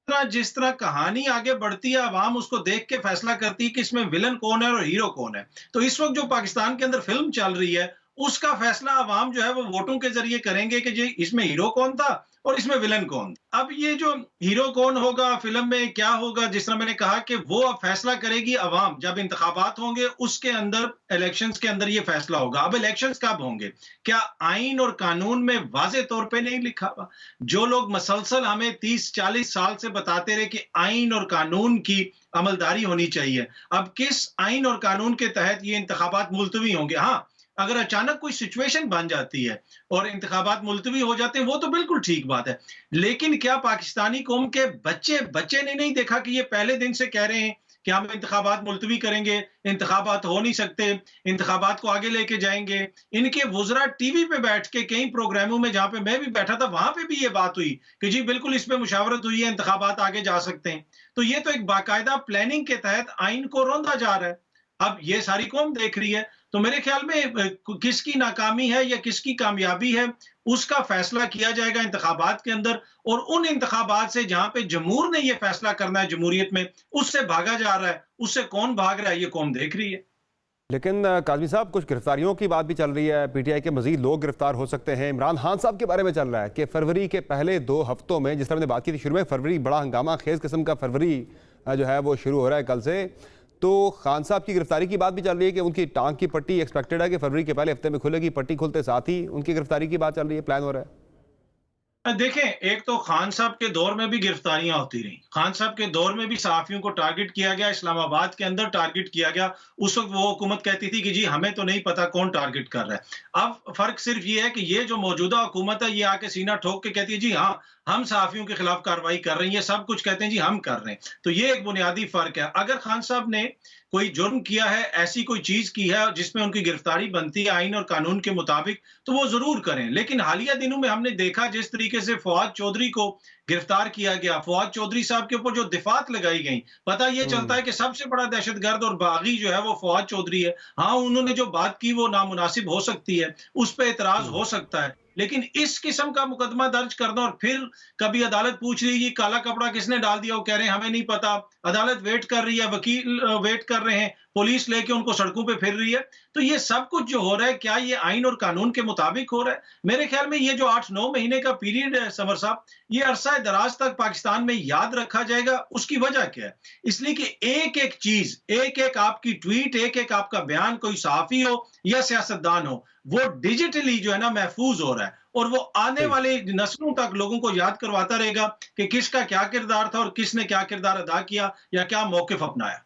जिस तरह कहानी आगे बढ़ती है, अवाम उसको देख के फैसला करती है कि इसमें विलन कौन है और हीरो कौन है। तो इस वक्त जो पाकिस्तान के अंदर फिल्म चल रही है, उसका फैसला अवाम जो है वो वोटों के जरिए करेंगे कि जी इसमें हीरो कौन था और इसमें विलन कौन। अब ये जो हीरो कौन होगा, फिल्म में क्या होगा, जिस तरह मैंने कहा कि वो अब फैसला करेगी अवाम। जब इंतखाबात होंगे उसके अंदर, इलेक्शंस के अंदर ये फैसला होगा। अब इलेक्शंस कब होंगे? क्या आइन और कानून में वाज़े तौर पे नहीं लिखा हुआ? जो लोग मसलसल हमें 30-40 साल से बताते रहे कि आइन और कानून की अमलदारी होनी चाहिए, अब किस आइन और कानून के तहत ये इंतखाबात मुलतवी होंगे? हाँ, अगर अचानक कोई सिचुएशन बन जाती है और इंतखाबात मुलतवी हो जाते हैं, वो तो बिल्कुल ठीक बात है। लेकिन क्या पाकिस्तानी कौम के बच्चे ने नहीं देखा कि ये पहले दिन से कह रहे हैं कि हम इंतखाबात मुलतवी करेंगे, इंतखाबात हो नहीं सकते, इंतखाबात को आगे लेके जाएंगे। इनके वुज़रा टीवी पे बैठ के कई प्रोग्रामों में, जहां पे मैं भी बैठा था, वहां पे भी ये बात हुई कि जी बिल्कुल इस पे मुशावरत हुई है, इंतखाबात आगे जा सकते हैं। तो ये तो एक बाकायदा प्लानिंग के तहत आइन को रौंदा जा रहा है। अब ये सारी कौम देख रही है, तो मेरे ख्याल में किसकी नाकामी है या किसकी कामयाबी है, उसका फैसला किया जाएगा इंतखाबात के अंदर। और उन इंतखाबात से जहां पे जमहूर ने ये फैसला करना है जमहूरियत में, उससे भागा जा रहा है, उससे कौन भाग रहा है, ये कौम देख रही है। लेकिन काज़मी साहब, कुछ गिरफ्तारियों की बात भी चल रही है, पीटीआई के मजीद लोग गिरफ्तार हो सकते हैं। इमरान खान साहब के बारे में चल रहा है कि फरवरी के पहले 2 हफ्तों में, जिस तरह हमने बात की थी शुरू में, फरवरी बड़ा हंगामा खेज किस्म का फरवरी जो है वो शुरू हो रहा है कल से। तो खान साहब की गिरफ्तारी की बात भी चल रही है कि उनकी टांग की पट्टी एक्सपेक्टेड है कि फरवरी के पहले हफ्ते में खुलेगी। पट्टी खुलते साथ ही उनकी गिरफ्तारी की बात चल रही है, प्लान हो रहा है। देखें, एक तो खान साहब के दौर में भी गिरफ्तारियां होती रही। खान साहब के दौर में भी सहाफियों को टारगेट किया गया, इस्लामाबाद के अंदर टारगेट किया गया। उस वक्त वो हुकूमत कहती थी कि जी हमें तो नहीं पता कौन टारगेट कर रहा है। अब फर्क सिर्फ ये है कि ये जो मौजूदा हुकूमत है, ये आके सीना ठोक के कहती है जी हाँ, हम सहाफियों के खिलाफ कार्रवाई कर रही है, सब कुछ कहते हैं जी हम कर रहे हैं। तो ये एक बुनियादी फर्क है। अगर खान साहब ने कोई जुर्म किया है, ऐसी कोई चीज की है जिसमें उनकी गिरफ्तारी बनती है आइन और कानून के मुताबिक, तो वो जरूर करें। लेकिन हालिया दिनों में हमने देखा जिस तरीके से फवाद चौधरी को गिरफ्तार किया गया, फवाद चौधरी साहब के ऊपर जो दिफात लगाई गई, पता ये चलता है कि सबसे बड़ा दहशतगर्द और बागी जो है वो फवाद चौधरी है। हाँ, उन्होंने जो बात की वो नामुनासिब हो सकती है, उस पर एतराज हो सकता है, लेकिन इस किस्म का मुकदमा दर्ज करना और फिर कभी अदालत पूछ रही है काला कपड़ा किसने डाल दिया, वो कह रहे हैं हमें नहीं पता, अदालत वेट कर रही है, वकील वेट कर रहे हैं, पुलिस लेके उनको सड़कों पे फिर रही है। तो ये सब कुछ जो हो रहा है, क्या ये आइन और कानून के मुताबिक हो रहा है? मेरे ख्याल में ये जो 8-9 महीने का पीरियड है समर साहब, ये अरसा दराज तक पाकिस्तान में याद रखा जाएगा। उसकी वजह क्या है? इसलिए कि एक एक चीज, एक एक आपकी ट्वीट, एक एक आपका बयान, कोई सहाफी हो या सियासतदान हो, वो डिजिटली जो है ना महफूज हो रहा है और वो आने वाले नस्लों तक लोगों को याद करवाता रहेगा कि किसका क्या किरदार था और किसने क्या किरदार अदा किया या क्या मौकिफ अपनाया।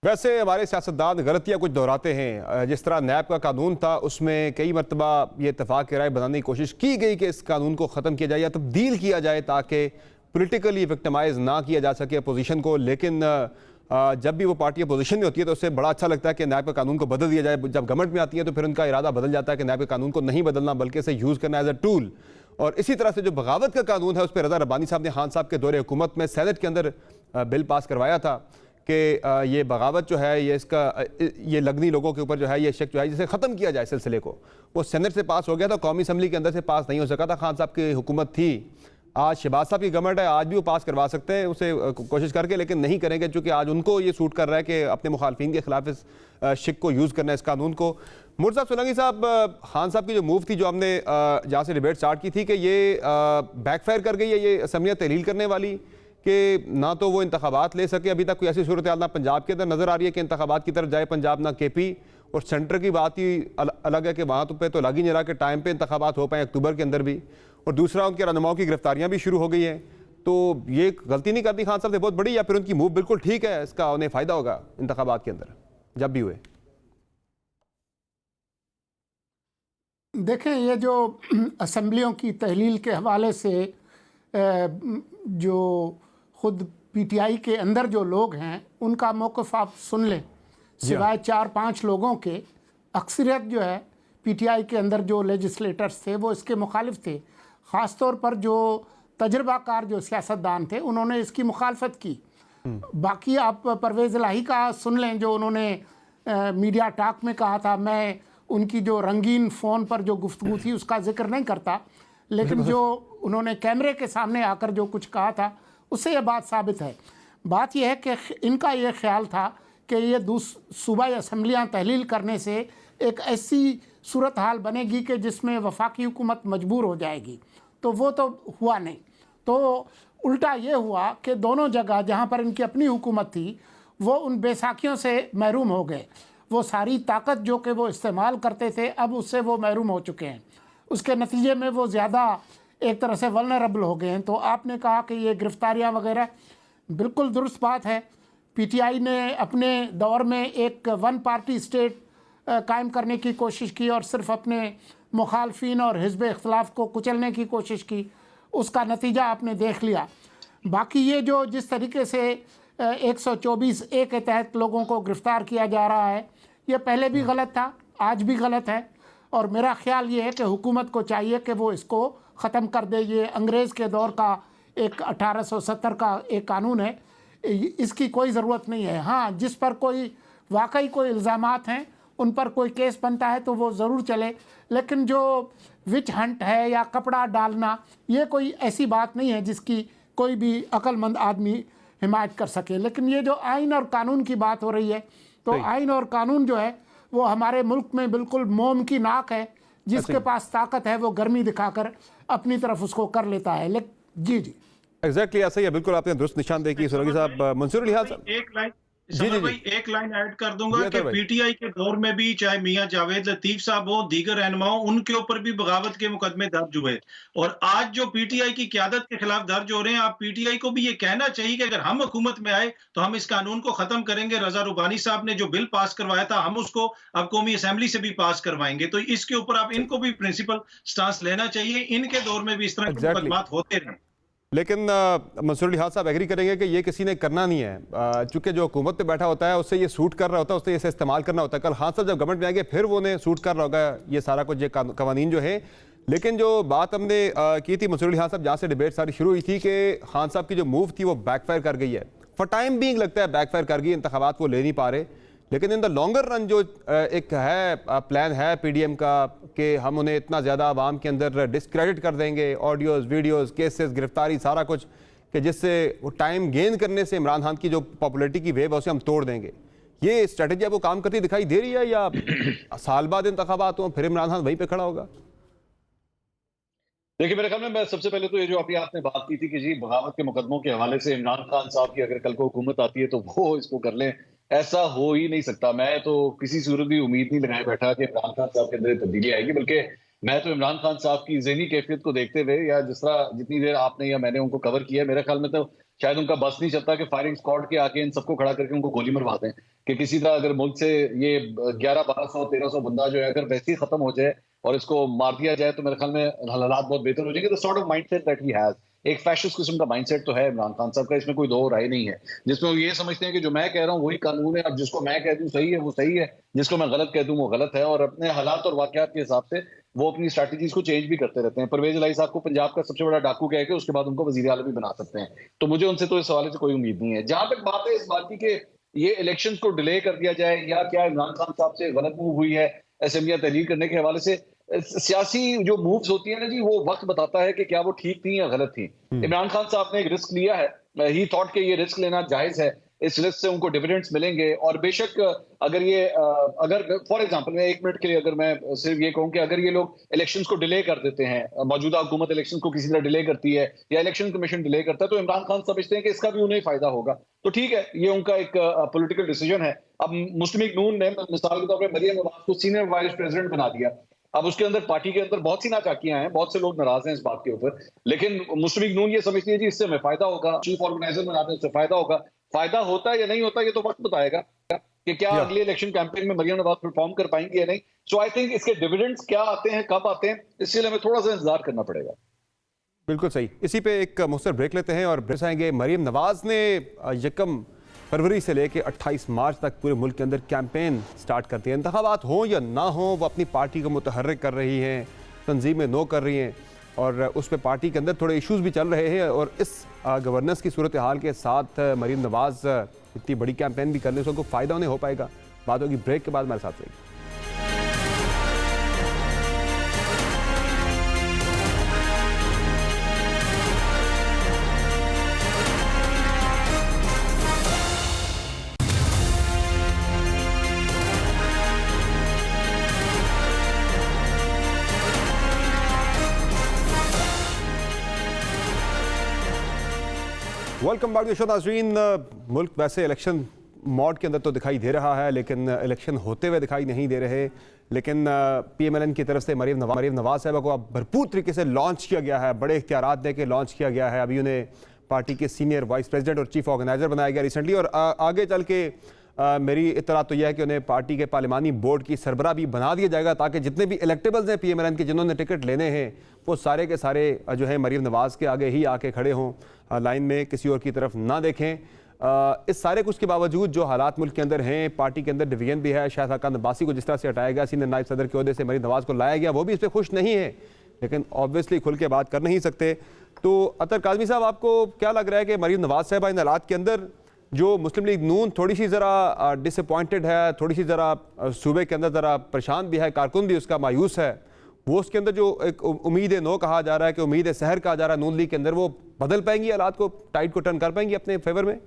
वैसे हमारे सियासतदान गलतियाँ कुछ दोहराते हैं। जिस तरह नैब का कानून था, उसमें कई मरतबा ये इत्तेफाक की राय बनाने की कोशिश की गई कि इस कानून को ख़त्म किया जाए या तब्दील किया जाए ताकि पोलिटिकली विक्टिमाइज ना किया जा सके अपोजिशन को। लेकिन जब भी वो पार्टी अपोजिशन में होती है तो उससे बड़ा अच्छा लगता है कि नैब के कानून को बदल दिया जाए। जब गवर्नमेंट में आती है तो फिर उनका इरादा बदल जाता है कि नैब के कानून को नहीं बदलना बल्कि इसे यूज़ करना एज अ टूल। और इसी तरह से जो बगावत का कानून है, उस पर रज़ा रब्बानी साहब ने खान साहब के दौरे हुकूमत में सेनेट के अंदर बिल पास करवाया था कि ये बगावत जो है, ये लगनी लोगों के ऊपर जो है, ये शक जो है, जिसे ख़त्म किया जाए सिलसिले को, वो सेनेट से पास हो गया था, कौमी असम्बली के अंदर से पास नहीं हो सका था। खान साहब की हुकूमत थी, आज शहबाज साहब की गवर्नमेंट है, आज भी वो पास करवा सकते हैं उसे कोशिश करके, लेकिन नहीं करेंगे चूँकि आज उनको ये सूट कर रहा है कि अपने मुखालफिन के खिलाफ इस शिक को यूज़ करना है, इस कानून को। मुर्तज़ा साहब सोलंकी साहब, खान साहब की जो मूव थी, जो हमने जहाँ से डिबेट स्टार्ट की थी कि ये बैकफायर कर गई है, ये असम्बलियाँ तहलील करने वाली, कि ना तो वो इंतखाबात ले सके। अभी तक कोई ऐसी सूरत हाल ना पंजाब के अंदर नज़र आ रही है कि इंतखाबात की तरफ जाए पंजाब, ना केपी। और सेंटर की बात ही अलग है कि वहाँ तो पे तो लग ही नहीं रहा कि टाइम पे इंतखाबात हो पाए अक्टूबर के अंदर भी। और दूसरा, उनके रहनुमाओं की गिरफ्तारियाँ भी शुरू हो गई हैं। तो ये गलती नहीं करती खान साहब ने बहुत बड़ी, या फिर उनकी मूव बिल्कुल ठीक है, इसका उन्हें फ़ायदा होगा इंतखाबात के अंदर जब भी हुए? देखें, ये जो असम्बलियों की तहलील के हवाले से जो ख़ुद पीटीआई के अंदर जो लोग हैं उनका मौक़िफ़ आप सुन लें। सिवाय 4-5 लोगों के अक्सरियत जो है पीटीआई के अंदर जो लेजिस्लेटर्स थे वो इसके मुखालिफ थे। ख़ास तौर पर जो तजर्बाकार जो सियासतदान थे उन्होंने इसकी मुखालफत की। बाकी आप परवेज़ इलाही का सुन लें जो उन्होंने मीडिया टॉक में कहा था। मैं उनकी जो रंगीन फ़ोन पर जो गुफ्तगू थी उसका जिक्र नहीं करता, लेकिन जो उन्होंने कैमरे के सामने आकर जो कुछ कहा था उससे यह बात साबित है। बात यह है कि इनका ये ख्याल था कि ये सूबाई असम्बलियाँ तहलील करने से एक ऐसी सूरत हाल बनेगी कि जिसमें वफाकी हुकूमत मजबूर हो जाएगी, तो वो तो हुआ नहीं। तो उल्टा ये हुआ कि दोनों जगह जहाँ पर इनकी अपनी हुकूमत थी वो उन बेसाखियों से महरूम हो गए। वो सारी ताकत जो कि वो इस्तेमाल करते थे अब उससे वो महरूम हो चुके हैं। उसके नतीजे में वो ज़्यादा एक तरह से वल्नरेबल हो गए हैं। तो आपने कहा कि ये गिरफ्तारियाँ वगैरह, बिल्कुल दुरुस्त बात है। पीटीआई ने अपने दौर में एक वन पार्टी स्टेट कायम करने की कोशिश की और सिर्फ अपने मुखालफिन और हिज़्ब इख्तिलाफ को कुचलने की कोशिश की। उसका नतीजा आपने देख लिया। बाकी ये जो जिस तरीके से 124A के तहत लोगों को गिरफ़्तार किया जा रहा है ये पहले भी गलत था, आज भी गलत है। और मेरा ख्याल ये है कि हुकूमत को चाहिए कि वो इसको ख़त्म कर दे। ये अंग्रेज़ के दौर का एक 1870 का एक कानून है, इसकी कोई ज़रूरत नहीं है। हाँ, जिस पर कोई वाकई कोई इल्ज़ामात हैं उन पर कोई केस बनता है तो वो ज़रूर चले, लेकिन जो विच हंट है या कपड़ा डालना ये कोई ऐसी बात नहीं है जिसकी कोई भी अक्लमंद आदमी हिमायत कर सके। लेकिन ये जो आइन और कानून की बात हो रही है तो आइन और कानून जो है वो हमारे मुल्क में बिल्कुल मोम की नाक है। जिसके पास ताकत है वो गर्मी दिखाकर अपनी तरफ उसको कर लेता है। जी जी एग्जैक्टली ऐसा ही है, बिल्कुल आपने दुरुस्त निशानदेही की सोलंकी साहब। मंसूर अली साहब, एक लाइन ऐड कर दूंगा कि पीटीआई के दौर में भी चाहे मियां जावेद लतीफ साहब हो, दीगर रहनुमा हो, उनके ऊपर भी बगावत के मुकदमे दर्ज हुए। और आज जो पीटीआई की क़यादत के खिलाफ दर्ज हो रहे हैं, आप पीटीआई को भी ये कहना चाहिए कि अगर हम हुकूमत में आए तो हम इस कानून को खत्म करेंगे। रजा रुबानी साहब ने जो बिल पास करवाया था हम उसको अब कौमी असेंबली से भी पास करवाएंगे। तो इसके ऊपर आप इनको भी प्रिंसिपल स्टांस लेना चाहिए। इनके दौर में भी इस तरह के मुकदमात होते रहे। लेकिन मंसूर अली साहब एग्री करेंगे कि ये किसी ने करना नहीं है, चूंकि जो हुकूमत पे बैठा होता है उससे ये सूट कर रहा होता है, उससे इसे इस्तेमाल करना होता है। कल खान साहब जब गवर्नमेंट में आएंगे फिर वो उन्हें सूट कर रहा होगा ये सारा कुछ, ये कवानीन जो है। लेकिन जो बात हमने की थी मंसूर अली साहब, जहाँ से डिबेट सारी शुरू हुई थी कि खान साहब की जो मूव थी वो बैकफायर कर गई है। फॉर टाइम बीइंग लगता है बैकफायर कर गई, इंतखाबात वो ले नहीं पा रहे। लेकिन इन द लॉन्गर रन जो एक है प्लान है पीडीएम का कि हम उन्हें इतना ज़्यादा आवाम के अंदर डिस्क्रेडिट कर देंगे, ऑडियोज़, वीडियोज़, केसेस, गिरफ्तारी, सारा कुछ, कि जिससे वो टाइम गेन करने से इमरान खान की जो पॉपुलैरिटी की वेव है उसे हम तोड़ देंगे। ये स्ट्रेटजी आपको काम करती दिखाई दे रही है या साल बाद इंतखाबात हों फिर इमरान खान वहीं पे खड़ा होगा? देखिए, मेरे ख्याल में मैं सबसे पहले तो ये जो अभी आपने बात की थी कि जी बगावत के मुकदमों के हवाले से इमरान खान साहब की अगर कल को हुकूमत आती है तो वो इसको कर लें, ऐसा हो ही नहीं सकता। मैं तो किसी सूरत भी उम्मीद नहीं लगाए बैठा कि इमरान खान साहब के अंदर तब्दीली आएगी, बल्कि मैं तो इमरान खान साहब की ज़हनी कैफियत को देखते हुए या जिस तरह जितनी देर आपने या मैंने उनको कवर किया, मेरे ख्याल में तो शायद उनका बस नहीं चलता कि फायरिंग स्क्वाड के आके इन सबको खड़ा करके उनको गोली मरवा दें। कि किसी तरह अगर मुल्क से ये 1100-1200-1300 बंदा जो है अगर वैसे ही खत्म हो जाए और इसको मार दिया जाए तो मेरे ख्याल में हालात बहुत बेहतर हो जाएंगे। The sort of mindset that he has, एक फैशिस्ट किस्म का माइंडसेट तो है इमरान खान साहब का, इसमें कोई दो राय नहीं है। जिसमें वो ये समझते हैं कि जो मैं कह रहा हूँ वही कानून है, अब जिसको मैं कह दूं सही है वो सही है, जिसको मैं गलत कह दूं वो गलत है। और अपने हालात और वाकयात के हिसाब से वो अपनी स्ट्रैटेजीज को चेंज भी करते रहते हैं। परवेज इलाही साहब को पंजाब का सबसे बड़ा डाकू कह के उसके बाद उनको वजीर आला भी बना सकते हैं। तो मुझे उनसे तो इस हवाले से कोई उम्मीद नहीं है। जहां तक बात है इस बात की कि ये इलेक्शंस को डिले कर दिया जाए या क्या इमरान खान साहब से गलत मूव हुई है असेंबलियां तहलील करने के हवाले से, सियासी जो मूव्स होती है ना जी, वो वक्त बताता है कि क्या वो ठीक थी या गलत थी। इमरान खान साहब ने एक रिस्क लिया है, ही थॉट कि ये रिस्क लेना जायज है, इस रिस्क से उनको डिविडेंड्स मिलेंगे। और बेशक अगर ये अगर फॉर एग्जांपल मैं 1 मिनट के लिए अगर मैं सिर्फ ये कहूं कि अगर ये लोग इलेक्शंस को डिले कर देते हैं, मौजूदा हुकूमत इलेक्शन को किसी तरह डिले करती है या इलेक्शन कमीशन डिले करता है, तो इमरान खान समझते हैं कि इसका भी उन्हें फायदा होगा। तो ठीक है, ये उनका एक पॉलिटिकल डिसीजन है। अब मुस्लिम लीग नून ने मिसाल के तौर पर मरियम नवाज को सीनियर वाइस प्रेसिडेंट बना दिया। अब उसके अंदर पार्टी के अंदर बहुत सी नाचाकियां हैं, बहुत से लोग नाराज हैं इस बात के ऊपर, लेकिन मुस्लिम लीग नून ये समझती है जी इससे हमें फायदा होगा, चीफ ऑर्गेनाइजर बनाते हैं इससे फायदा होगा। फायदा होता है या नहीं होता ये तो वक्त बताएगा कि क्या अगले इलेक्शन कैंपेन में मरियम नवाज परफॉर्म कर पाएंगी या नहीं। सो आई थिंक इसके डिविडेंड्स क्या आते हैं, कब आते हैं, इसके लिए हमें थोड़ा सा इंतजार करना पड़ेगा। बिल्कुल सही। इसी पे एक मुख्तसर ब्रेक लेते हैं और ब्रेक आएंगे। मरियम नवाज ने यकम फरवरी से लेकर 28 मार्च तक पूरे मुल्क के अंदर कैंपेन स्टार्ट करती है। इंतखाबात हों या ना हों, वो अपनी पार्टी को मुतहर्रिक कर रही हैं, तंजीमें नो कर रही हैं और उस पर पार्टी के अंदर थोड़े इश्यूज़ भी चल रहे हैं। और इस गवर्नेंस की सूरत हाल के साथ मरीम नवाज़ इतनी बड़ी कैंपेन भी करने से उनको फ़ायदा उन्हें हो पाएगा। बात होगी ब्रेक के बाद, हमारे साथ रहिए। वेलकम बैक टू शो नाज़रीन। मुल्क वैसे इलेक्शन मोड के अंदर तो दिखाई दे रहा है, लेकिन इलेक्शन होते हुए दिखाई नहीं दे रहे। लेकिन PMLN की तरफ से मरीम नवाज़ साहबा को अब भरपूर तरीके से लॉन्च किया गया है, बड़े इख्तियारात दे के लॉन्च किया गया है। अभी उन्हें पार्टी के सीनियर वाइस प्रेसिडेंट और चीफ ऑर्गेनाइज़र बनाया गया रिसेंटली, और आगे चल के मेरी इत्तला तो यह है कि उन्हें पार्टी के पार्लिमानी बोर्ड की सरबराह भी बना दिया जाएगा, ताकि जितने भी इलेक्टेबल्स हैं PMLN के, जिन्होंने टिकट लेने हैं, वो सारे के सारे जो है मरीम नवाज़ के आगे ही आके खड़े हों, लाइन में किसी और की तरफ ना देखें। इस सारे कुछ के बावजूद जो हालात मुल्क के अंदर हैं, पार्टी के अंदर डिवीजन भी है। शायद खाकान अब्बासी को जिस तरह से हटाया गया, सीनियर नायब सदर के ओहदे से मरीम नवाज़ को लाया गया, वो भी इस पर खुश नहीं है, लेकिन ऑब्वियसली खुल के बात कर नहीं सकते। तो अतर काज़मी साहब, आपको क्या लग रहा है कि मरीम नवाज़ साहबा इन हालात के अंदर, जो मुस्लिम लीग नून थोड़ी सी ज़रा डिसअपॉइंटेड है, थोड़ी सी ज़रा सूबे के अंदर ज़रा परेशान भी है, कारकुन भी उसका मायूस है, वो उसके अंदर जो एक उम्मीद नो कहा जा रहा है कि उम्मीद सहर कहा जा रहा है नून लीग के अंदर, वो बदल पाएंगी, हालात को टाइट को टर्न कर पाएंगी अपने फेवर में?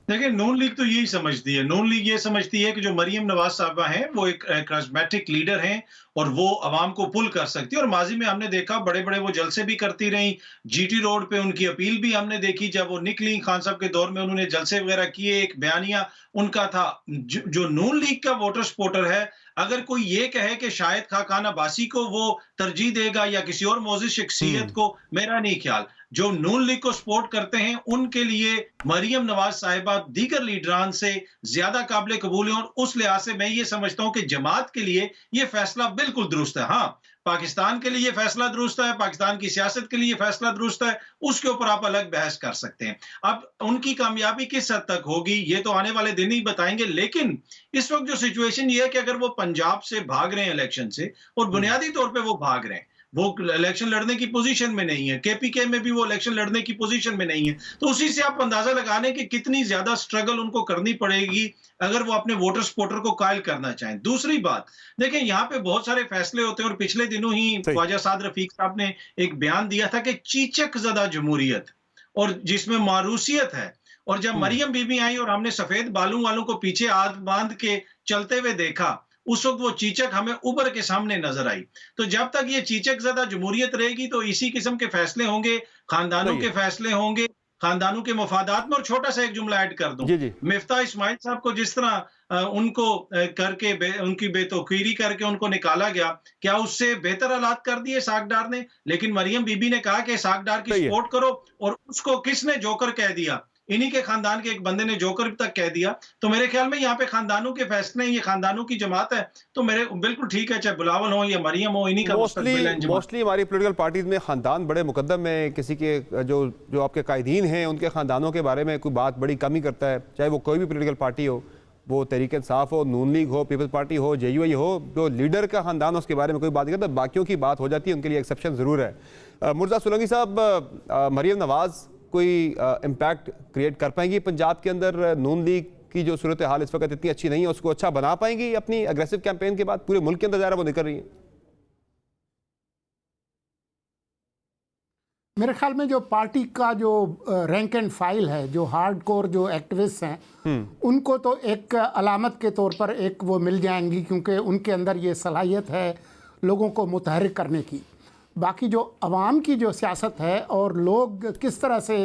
देखिए, नून लीग तो यही समझती है, नून लीग ये समझती है कि जो मरीम नवाज साहबा हैं वो एक करिश्मेटिक लीडर हैं और वो अवाम को पुल कर सकती है। और माजी में हमने देखा बड़े बड़े वो जलसे भी करती रही, GT रोड पे उनकी अपील भी हमने देखी, जब वो निकली खान साहब के दौर में उन्होंने जलसे वगैरह किए, एक बयानिया उनका था। जो नून लीग का वोटर सपोर्टर है, अगर कोई ये कहे कि शायद खाकान अब्बासी को वो तरजीह देगा या किसी और मोअज़्ज़िज़ शख्सियत को, मेरा नहीं ख्याल। जो नून लीग को सपोर्ट करते हैं उनके लिए मरीम नवाज साहिबा दीगर लीडरान से ज्यादा काबिल कबूल है, और उस लिहाज से मैं ये समझता हूं कि जमात के लिए ये फैसला बिल्कुल दुरुस्त है। हाँ, पाकिस्तान के लिए फैसला दुरुस्त है, पाकिस्तान की सियासत के लिए फैसला दुरुस्त है, उसके ऊपर आप अलग बहस कर सकते हैं। अब उनकी कामयाबी किस हद तक होगी ये तो आने वाले दिन ही बताएंगे, लेकिन इस वक्त जो सिचुएशन ये है कि अगर वो पंजाब से भाग रहे हैं इलेक्शन से, और बुनियादी तौर पर वो भाग रहे हैं, वो इलेक्शन लड़ने की पोजीशन में नहीं है, KPK में भी वो इलेक्शन लड़ने की पोजीशन में नहीं है, तो उसी से आप अंदाजा लगा लें कि कितनी ज्यादा स्ट्रगल उनको करनी पड़ेगी अगर वो अपने वोटर सपोर्टर को कायल करना चाहें। दूसरी बात, देखें यहाँ पे बहुत सारे फैसले होते हैं, और पिछले दिनों ही ख्वाजा साद रफीक साहब ने एक बयान दिया था कि चीचक ज़दा जमहूरियत, और जिसमें मारूसियत है। और जब मरियम बीबी आई और हमने सफेद बालों वालों को पीछे हाथ बांध के चलते हुए देखा, उस वक्त वो चीचक हमें उबर के सामने नजर आई। तो जब तक ये चीचक ज़दा जमहूरियत रहेगी तो इसी किस्म के फैसले होंगे, खानदानों के फैसले होंगे, खानदानों के मफादात में। और छोटा सा एक जुमला ऐड कर दूं, मिफ्ता इस्माइल साहब को जिस तरह उनको करके उनकी बेतौकीरी करके उनको निकाला गया, क्या उससे बेहतर हालात कर दिए सागडार ने? लेकिन मरियम बीबी ने कहा कि सागडार की सपोर्ट करो, और उसको किसने जोकर कह दिया? इन्हीं के खानदान के एक बंदे ने जोकर तक कह दिया। तो मेरे ख्याल में यहाँ पे खानदानों के फैसले, ये खानदानों की जमात है, तो मेरे बिल्कुल ठीक है, चाहे बुलावल हो या मरियम हो, इन्हीं का मुस्तकबिल है। मोस्टली हमारी पॉलिटिकल पार्टीज में खानदान बड़े मुकद्दम में, किसी के जो आपके कायदीन हैं उनके खानदानों के बारे में कोई बात बड़ी कम ही करता है, चाहे वो कोई भी पॉलिटिकल पार्टी हो, वो तहरीक इंसाफ हो, नून लीग हो, पीपल्स पार्टी हो, JUI हो, जो लीडर का खानदान उसके बारे में कोई बात नहीं करता, बाकियों की बात हो जाती है, उनके लिए एक्सेप्शन ज़रूर है। मुर्जा सोलंकी साहब, मरियम नवाज़ कोई इम्पैक्ट क्रिएट कर पाएंगी पंजाब के अंदर? नून लीग की जो सूरत हाल इस वक्त इतनी अच्छी नहीं है, उसको अच्छा बना पाएंगी अपनी एग्रेसिव कैंपेन के बाद? पूरे मुल्क के अंदर ज़ाहिर वो निकल रही है। मेरे ख्याल में जो पार्टी का जो रैंक एंड फाइल है, जो हार्डकोर जो एक्टिविस्ट हैं, उनको तो एक अलामत के तौर पर एक वो मिल जाएंगी, क्योंकि उनके अंदर ये सलाहियत है लोगों को मुतहर्रिक करने की। बाकी जो अवाम की जो सियासत है और लोग किस तरह से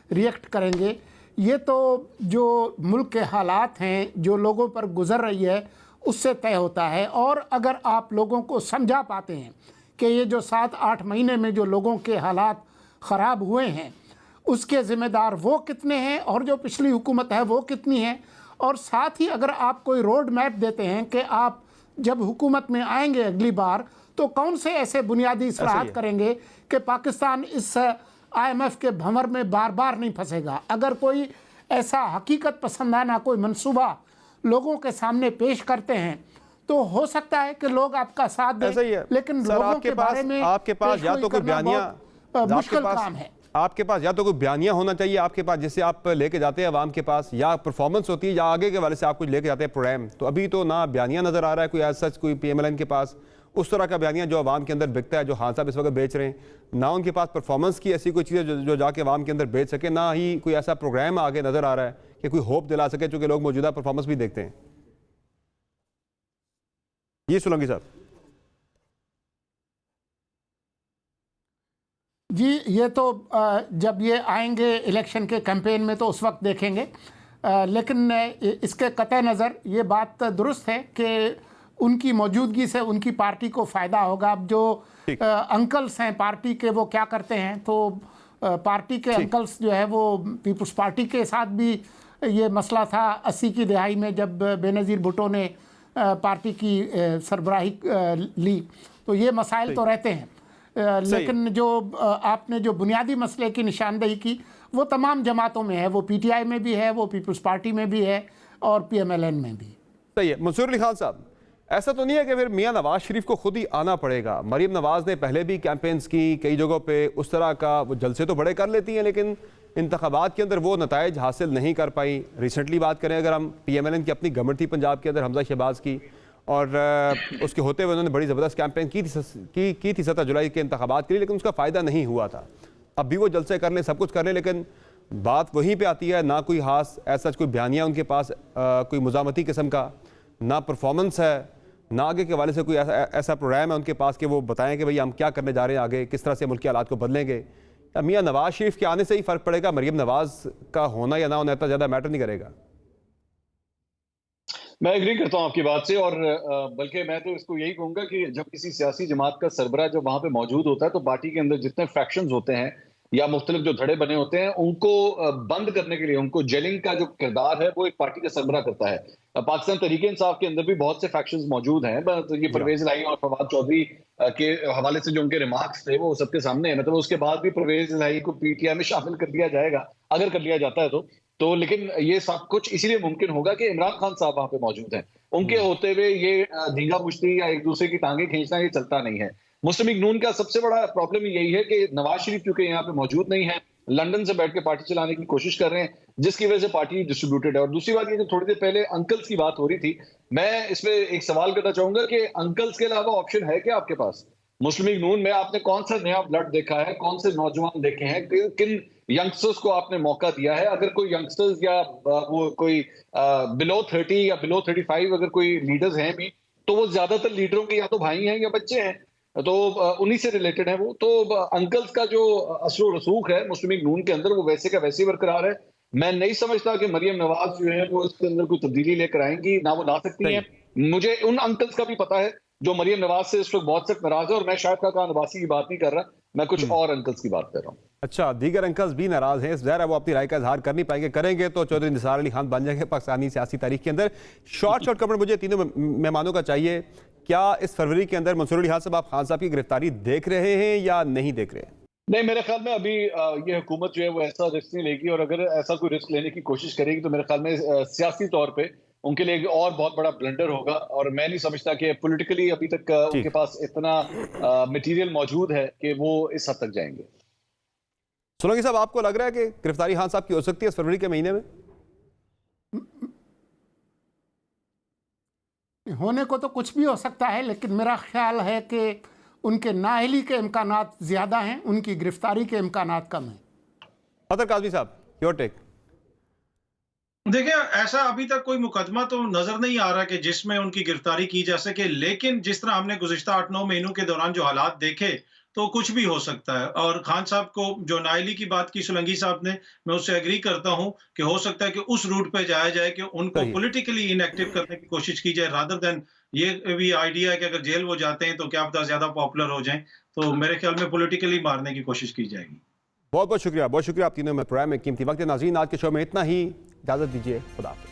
रिएक्ट करेंगे, ये तो जो मुल्क के हालात हैं, जो लोगों पर गुजर रही है, उससे तय होता है। और अगर आप लोगों को समझा पाते हैं कि ये जो 7-8 महीने में जो लोगों के हालात ख़राब हुए हैं, उसके ज़िम्मेदार वो कितने हैं और जो पिछली हुकूमत है वो कितनी है, और साथ ही अगर आप कोई रोड मैप देते हैं कि आप जब हुकूमत में आएंगे अगली बार तो कौन से ऐसे बुनियादी इस्लाहात करेंगे कि पाकिस्तान इस IMF के भंवर में बार बार नहीं फंसेगा। अगर कोई ऐसा हकीकत पसंदाना कोई मंसूबा लोगों के सामने पेश करते हैं तो हो सकता है कि लोग आपका साथ दें, ऐसा ही है। लेकिन सर, लोगों के बारे में आपके पास या तो कोई बयानिया, मुश्किल काम है। आपके पास या तो कोई बयानिया होना चाहिए आपके पास जिससे आप लेके जाते हैं अवाम के पास, या परफॉर्मेंस होती है, या आगे के वाले से आप कुछ लेके जाते हैं प्रोग्राम। तो अभी तो ना बयानिया नजर आ रहा है कोई ऐसा सच कोई PMLN के पास उस तरह का बयानिया जो अवाम के अंदर बिकता है, जो खान साहब इस वक्त बेच रहे हैं, ना उनके पास परफॉर्मेंस की ऐसी कोई चीज़ जो जाके अवाम के अंदर बेच सके, ना ही कोई ऐसा प्रोग्राम आगे नजर आ रहा है कि कोई होप दिला सके, चूंकि लोग मौजूदा परफॉर्मेंस भी देखते हैं। ये सोलंकी साहब जी, ये तो जब ये आएंगे इलेक्शन के कैंपेन में तो उस वक्त देखेंगे, लेकिन इसके कतई नज़र ये बात दुरुस्त है कि उनकी मौजूदगी से उनकी पार्टी को फ़ायदा होगा। अब जो अंकल्स हैं पार्टी के वो क्या करते हैं, तो पार्टी के अंकल्स जो है वो पीपल्स पार्टी के साथ भी ये मसला था 80 की दहाई में जब बेनज़ीर भुट्टो ने पार्टी की सरबराही ली, तो ये मसाइल तो रहते हैं। लेकिन जो आपने जो बुनियादी मसले की निशानदेही की वो तमाम जमातों में है, वो PTI में भी है, वो पीपल्स पार्टी में भी है और PMLN में भी। सही है। मंसूर अली खान साहब, ऐसा तो नहीं है कि फिर मियां नवाज शरीफ को खुद ही आना पड़ेगा? मरीम नवाज ने पहले भी कैंपेन्स की कई जगहों पे, उस तरह का वो जलसे तो बड़े कर लेती हैं लेकिन इंतखाबात के अंदर वो नताइज हासिल नहीं कर पाई। रिसेंटली बात करें अगर हम PMLN की अपनी गवर्नमेंट थी पंजाब के अंदर हमजा शहबाज की, और उसके होते हुए उन्होंने बड़ी ज़बरदस्त कैंपेन की थी 7 जुलाई के इंतखाबात के लिए, लेकिन उसका फ़ायदा नहीं हुआ था। अब भी वो जलसे कर लें, सब कुछ कर लें, लेकिन बात वहीं पे आती है, ना कोई खास ऐसा कोई बयानिया उनके पास कोई मुजामती किस्म का, ना परफॉर्मेंस है, ना आगे के वाले से कोई ऐसा प्रोग्राम है उनके पास कि वो बताएं कि भाई हम क्या करने जा रहे हैं आगे, किस तरह से मुल्क के हालात को बदलेंगे। या मियाँ नवाज शरीफ के आने से ही फ़र्क पड़ेगा, मरीम नवाज का होना या ना होना इतना ज़्यादा मैटर नहीं करेगा? मैं एग्री करता हूं आपकी बात से, और बल्कि मैं तो इसको यही कहूंगा कि जब किसी सियासी जमात का सरबराह जब वहां पे मौजूद होता है तो पार्टी के अंदर जितने फैक्शंस होते हैं या मुख्तलिफ जो धड़े बने होते हैं उनको बंद करने के लिए, उनको जेलिंग का जो किरदार है वो एक पार्टी का सरबराह करता है। पाकिस्तान तहरीक इंसाफ के अंदर भी बहुत से फैक्शंस मौजूद हैं। तो ये परवेज इलाही और फवाद चौधरी के हवाले से जो उनके रिमार्क्स थे वो सबके सामने है। मतलब उसके बाद भी परवेज इलाही को PTI में शामिल कर दिया जाएगा अगर कर लिया जाता है तो लेकिन ये सब कुछ इसीलिए मुमकिन होगा कि इमरान खान साहब वहां पे मौजूद हैं। उनके होते हुए ये धींगा पुश्ती या एक दूसरे की टांगे खींचना ये चलता नहीं है। मुस्लिम लीग नून का सबसे बड़ा प्रॉब्लम यही है कि नवाज शरीफ क्योंकि यहाँ पे मौजूद नहीं है, लंदन से बैठ के पार्टी चलाने की कोशिश कर रहे हैं, जिसकी वजह से पार्टी डिस्ट्रीब्यूटेड है। और दूसरी बात ये जो थोड़ी देर पहले अंकल्स की बात हो रही थी, मैं इसमें एक सवाल करना चाहूंगा कि अंकल्स के अलावा ऑप्शन है क्या आपके पास? मुस्लिम लीग नून में आपने कौन सा नया ब्लड देखा है, कौन से नौजवान देखे हैं, किन यंगस्टर्स को आपने मौका दिया है? अगर कोई यंगस्टर्स या वो कोई बिलो 30 या बिलो 35 अगर कोई लीडर्स हैं भी, तो वो ज्यादातर लीडरों के या तो भाई हैं या बच्चे हैं, तो उन्हीं से रिलेटेड है वो। तो अंकल्स का जो असर रसूख है मुस्लिम लीग नून के अंदर वो वैसे का वैसे बरकरार है। मैं नहीं समझता कि मरियम नवाज जो है वो इसके अंदर कोई तब्दीली लेकर आएंगी, ना वो ला सकती है। मुझे उन अंकल्स का भी पता है जो मरियम नवाज से इस वक्त बहुत सख्त नाराज है, और मैं शायद खान अब्बासी की बात नहीं कर रहा, मैं कुछ और अंकल्स की बात कर रहा हूँ। अच्छा, दीगर अंकल्स भी नाराज हैं, ज़ाहिर है वो अपनी राय का इजहार कर नहीं पाएंगे, करेंगे तो चौधरी निसार अली खान बन जाएंगे पाकिस्तानी सियासी तारीख के अंदर। शॉर्ट कमेंट मुझे तीनों मेहमानों का चाहिए। क्या इस फरवरी के अंदर मंसूर अली खान साहब आप खान साहब की गिरफ्तारी देख रहे हैं या नहीं देख रहे हैं? नहीं, मेरे ख्याल में अभी ये हुकूमत जो है वो ऐसा रिस्क नहीं लेगी, और अगर ऐसा कोई रिस्क लेने की कोशिश करेगी तो मेरे ख्याल में सियासी तौर पे उनके लिए और बहुत बड़ा ब्लंडर होगा। और मैं नहीं समझता कि पॉलिटिकली अभी तक उनके पास इतना मटेरियल मौजूद है कि वो इस हद तक जाएंगे। सोलंकी साहब, आपको लग रहा है कि गिरफ्तारी खान साहब की हो सकती है इस फरवरी के महीने में? होने को तो कुछ भी हो सकता है, लेकिन मेरा ख्याल है कि उनके नाअहली के इम्कानात ज़्यादा हैं, उनकी गिरफ्तारी के इम्कानात कम हैं। फतर काज़मी साहब, योर टेक। देखिए, ऐसा अभी तक कोई मुकदमा तो नजर नहीं आ रहा कि जिसमें उनकी गिरफ्तारी की जा सके, लेकिन जिस तरह हमने गुज़िश्ता 8-9 महीनों के दौरान जो हालात देखे तो कुछ भी हो सकता है। और खान साहब को जो नाअहली की बात की सोलंकी साहब ने, मैं उससे एग्री करता हूं कि हो सकता है कि उस रूट पे जाया जाए कि उनको पॉलिटिकली इनएक्टिव करने की कोशिश की जाए, रादर देन ये भी आइडिया है कि अगर जेल वो जाते हैं तो क्या पता ज्यादा पॉपुलर हो जाएं। तो मेरे ख्याल में पॉलिटिकली मारने की कोशिश की जाएगी। बहुत बहुत शुक्रिया आप तीनों में प्रोग्राम में कीमती वक्त। नाज़रीन, आज के शो में इतना ही, इजाज़त दीजिए, खुदा हाफ़िज़।